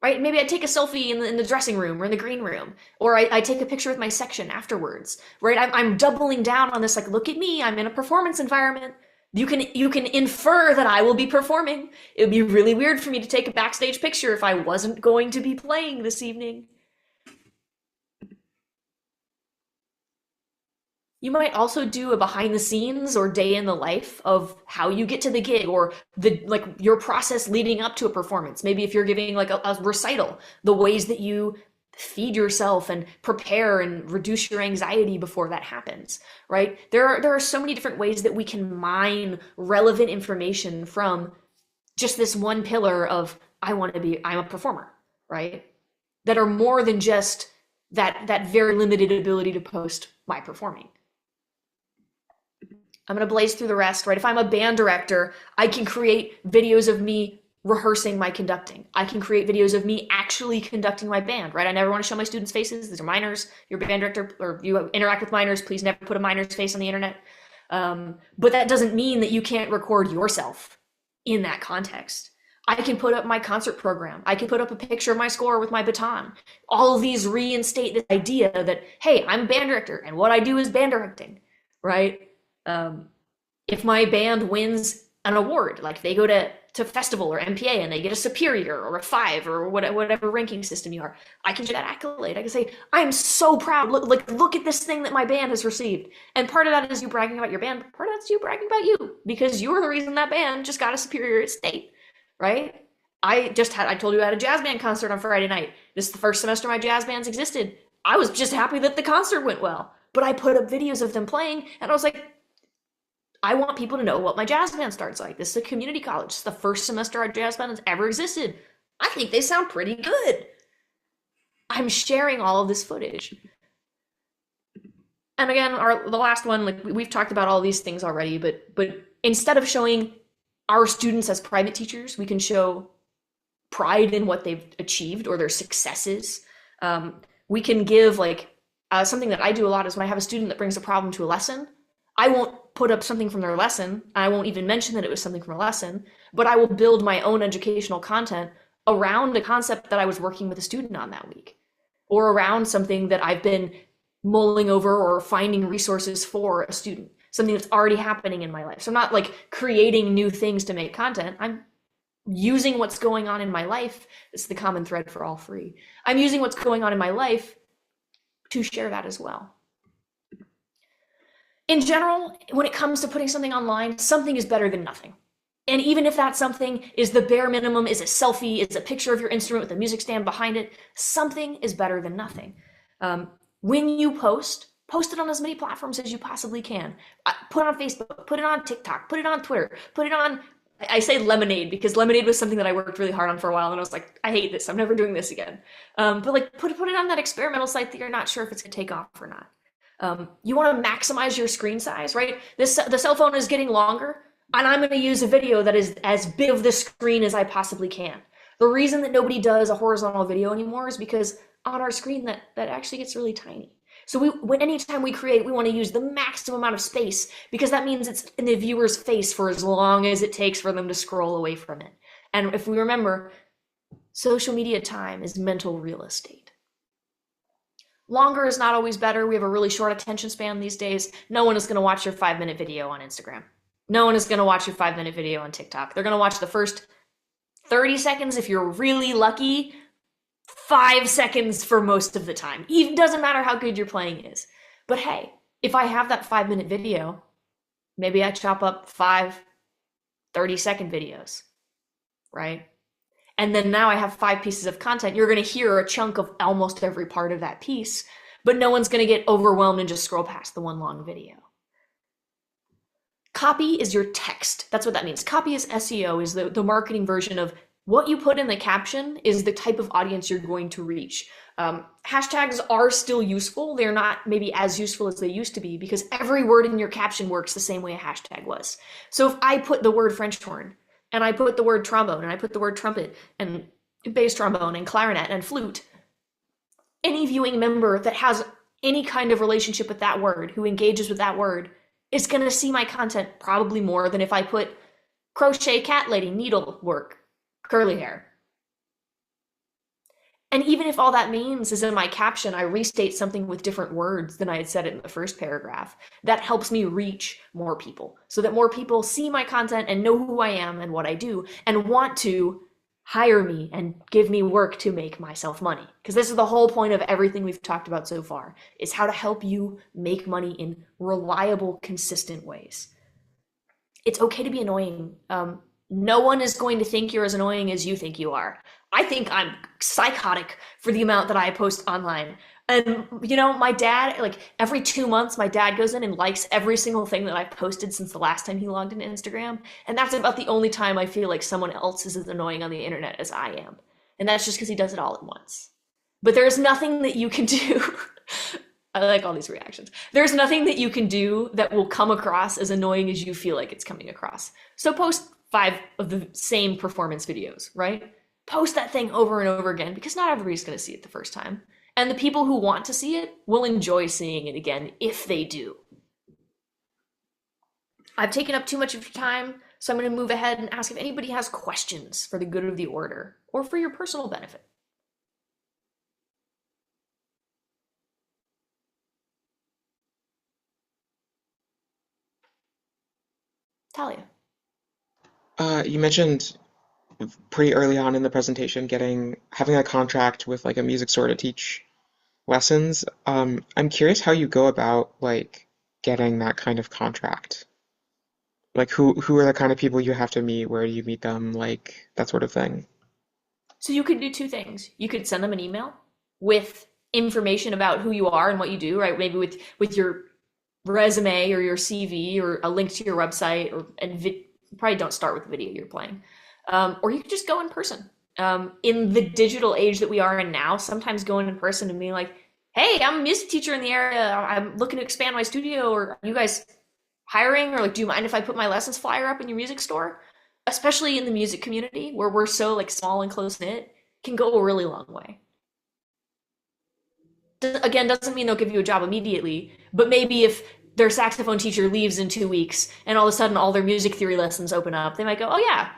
Right? Maybe I take a selfie in the dressing room or in the green room, or I take a picture with my section afterwards, right? I'm doubling down on this, like, look at me, I'm in a performance environment. You can infer that I will be performing. It would be really weird for me to take a backstage picture if I wasn't going to be playing this evening. You might also do a behind the scenes or day in the life of how you get to the gig, or your process leading up to a performance. Maybe if you're giving like a recital, the ways that you feed yourself and prepare and reduce your anxiety before that happens, right? There are so many different ways that we can mine relevant information from just this one pillar of I'm a performer, right? That are more than just that very limited ability to post my performing. I'm going to blaze through the rest, right? If I'm a band director, I can create videos of me rehearsing my conducting. I can create videos of me actually conducting my band, right? I never want to show my students' faces. These are minors. You're a band director, or you interact with minors. Please never put a minor's face on the internet. But that doesn't mean that you can't record yourself in that context. I can put up my concert program. I can put up a picture of my score with my baton. All of these reinstate this idea that, hey, I'm a band director, and what I do is band directing, right? If my band wins an award, like they go to festival or MPA and they get a superior or a 5 or whatever ranking system you are, I can share that accolade. I can say, I'm so proud. Look at this thing that my band has received. And part of that is you bragging about your band. Part of that's you bragging about you, because you're the reason that band just got a superior at state, right? I told you I had a jazz band concert on Friday night. This is the first semester my jazz bands existed. I was just happy that the concert went well, but I put up videos of them playing, and I was like, I want people to know what my jazz band starts like. This is a community college. It's the first semester our jazz band has ever existed. I think they sound pretty good. I'm sharing all of this footage. And again, the last one, like we've talked about all these things already, but instead of showing our students as private teachers, we can show pride in what they've achieved or their successes. We can give something that I do a lot is when I have a student that brings a problem to a lesson, I won't put up something from their lesson. I won't even mention that it was something from a lesson, but I will build my own educational content around a concept that I was working with a student on that week, or around something that I've been mulling over or finding resources for a student, something that's already happening in my life. So I'm not like creating new things to make content. I'm using what's going on in my life. It's the common thread for all three. I'm using what's going on in my life to share that as well. In general, when it comes to putting something online, something is better than nothing. And even if that something is the bare minimum, is a selfie, is a picture of your instrument with a music stand behind it, something is better than nothing. When you post it on as many platforms as you possibly can. Put it on Facebook, put it on TikTok, put it on Twitter, put it on, I say Lemonade because Lemonade was something that I worked really hard on for a while, and I was like, I hate this, I'm never doing this again. But like put it on that experimental site that you're not sure if it's gonna take off or not. You want to maximize your screen size, right? The cell phone is getting longer. And I'm going to use a video that is as big of the screen as I possibly can. The reason that nobody does a horizontal video anymore is because on our screen that actually gets really tiny. So anytime we create, we want to use the maximum amount of space because that means it's in the viewer's face for as long as it takes for them to scroll away from it. And if we remember, social media time is mental real estate. Longer is not always better. We have a really short attention span these days. No one is going to watch your 5-minute video on Instagram. No one is going to watch your 5-minute video on TikTok. They're going to watch the first 30 seconds if you're really lucky, 5 seconds for most of the time. Even doesn't matter how good your playing is. But hey, if I have that 5-minute video, maybe I chop up 5 30-second videos, right? And then now I have 5 pieces of content. You're going to hear a chunk of almost every part of that piece, but no one's going to get overwhelmed and just scroll past the one long video. Copy is your text. That's what that means. Copy is SEO, is the marketing version of what you put in the caption is the type of audience you're going to reach. Hashtags are still useful. They're not maybe as useful as they used to be because every word in your caption works the same way a hashtag was. So if I put the word French horn and I put the word trombone and I put the word trumpet and bass trombone and clarinet and flute, any viewing member that has any kind of relationship with that word, who engages with that word, is going to see my content probably more than if I put crochet cat lady, needlework, curly hair. And even if all that means is in my caption, I restate something with different words than I had said it in the first paragraph, that helps me reach more people so that more people see my content and know who I am and what I do and want to hire me and give me work to make myself money. Because this is the whole point of everything we've talked about so far, is how to help you make money in reliable, consistent ways. It's okay to be annoying. No one is going to think you're as annoying as you think you are. I think I'm psychotic for the amount that I post online. And, you know, my dad, like every 2 months, my dad goes in and likes every single thing that I've posted since the last time he logged into Instagram. And that's about the only time I feel like someone else is as annoying on the internet as I am. And that's just because he does it all at once. But there's nothing that you can do. I like all these reactions. There's nothing that you can do that will come across as annoying as you feel like it's coming across. So post 5 of the same performance videos, right? Post that thing over and over again because not everybody's going to see it the first time. And the people who want to see it will enjoy seeing it again if they do. I've taken up too much of your time, so I'm going to move ahead and ask if anybody has questions for the good of the order or for your personal benefit. Talia. You mentioned pretty early on in the presentation having a contract with like a music store to teach lessons. I'm curious how you go about like getting that kind of contract. Like who are the kind of people you have to meet, where do you meet them, like that sort of thing. So you could do 2 things. You could send them an email with information about who you are and what you do, right? Maybe with your resume or your CV or a link to your website, probably don't start with the video you're playing. Or you could just go in person. In the digital age that we are in now, sometimes going in person and being like, hey, I'm a music teacher in the area. I'm looking to expand my studio. Or are you guys hiring? Or like, do you mind if I put my lessons flyer up in your music store? Especially in the music community where we're so like small and close knit, can go a really long way. Again, doesn't mean they'll give you a job immediately, but maybe if their saxophone teacher leaves in 2 weeks and all of a sudden all their music theory lessons open up, they might go, oh yeah,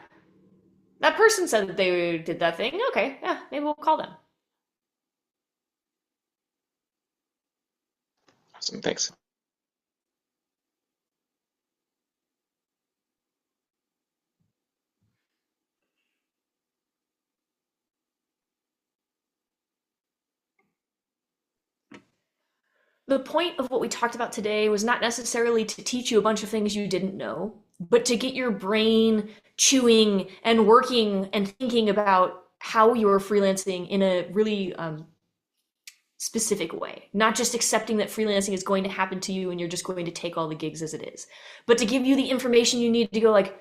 that person said that they did that thing. Okay, yeah, maybe we'll call them. Awesome, thanks. The point of what we talked about today was not necessarily to teach you a bunch of things you didn't know, but to get your brain chewing and working and thinking about how you are freelancing in a really specific way. Not just accepting that freelancing is going to happen to you and you're just going to take all the gigs as it is, but to give you the information you need to go like,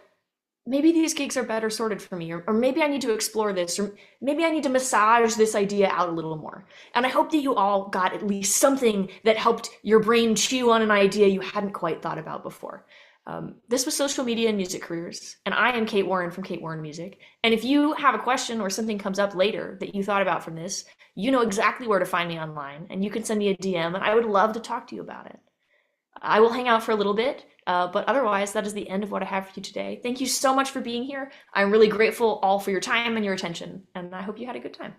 maybe these gigs are better sorted for me, or maybe I need to explore this, or maybe I need to massage this idea out a little more. And I hope that you all got at least something that helped your brain chew on an idea you hadn't quite thought about before. This was Social Media and Music Careers, and I am Kate Warren from Kate Warren Music. And if you have a question or something comes up later that you thought about from this, you know exactly where to find me online, and you can send me a DM, and I would love to talk to you about it. I will hang out for a little bit, but otherwise, that is the end of what I have for you today. Thank you so much for being here. I'm really grateful all for your time and your attention, and I hope you had a good time.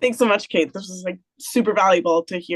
Thanks so much, Kate. This was like super valuable to hear.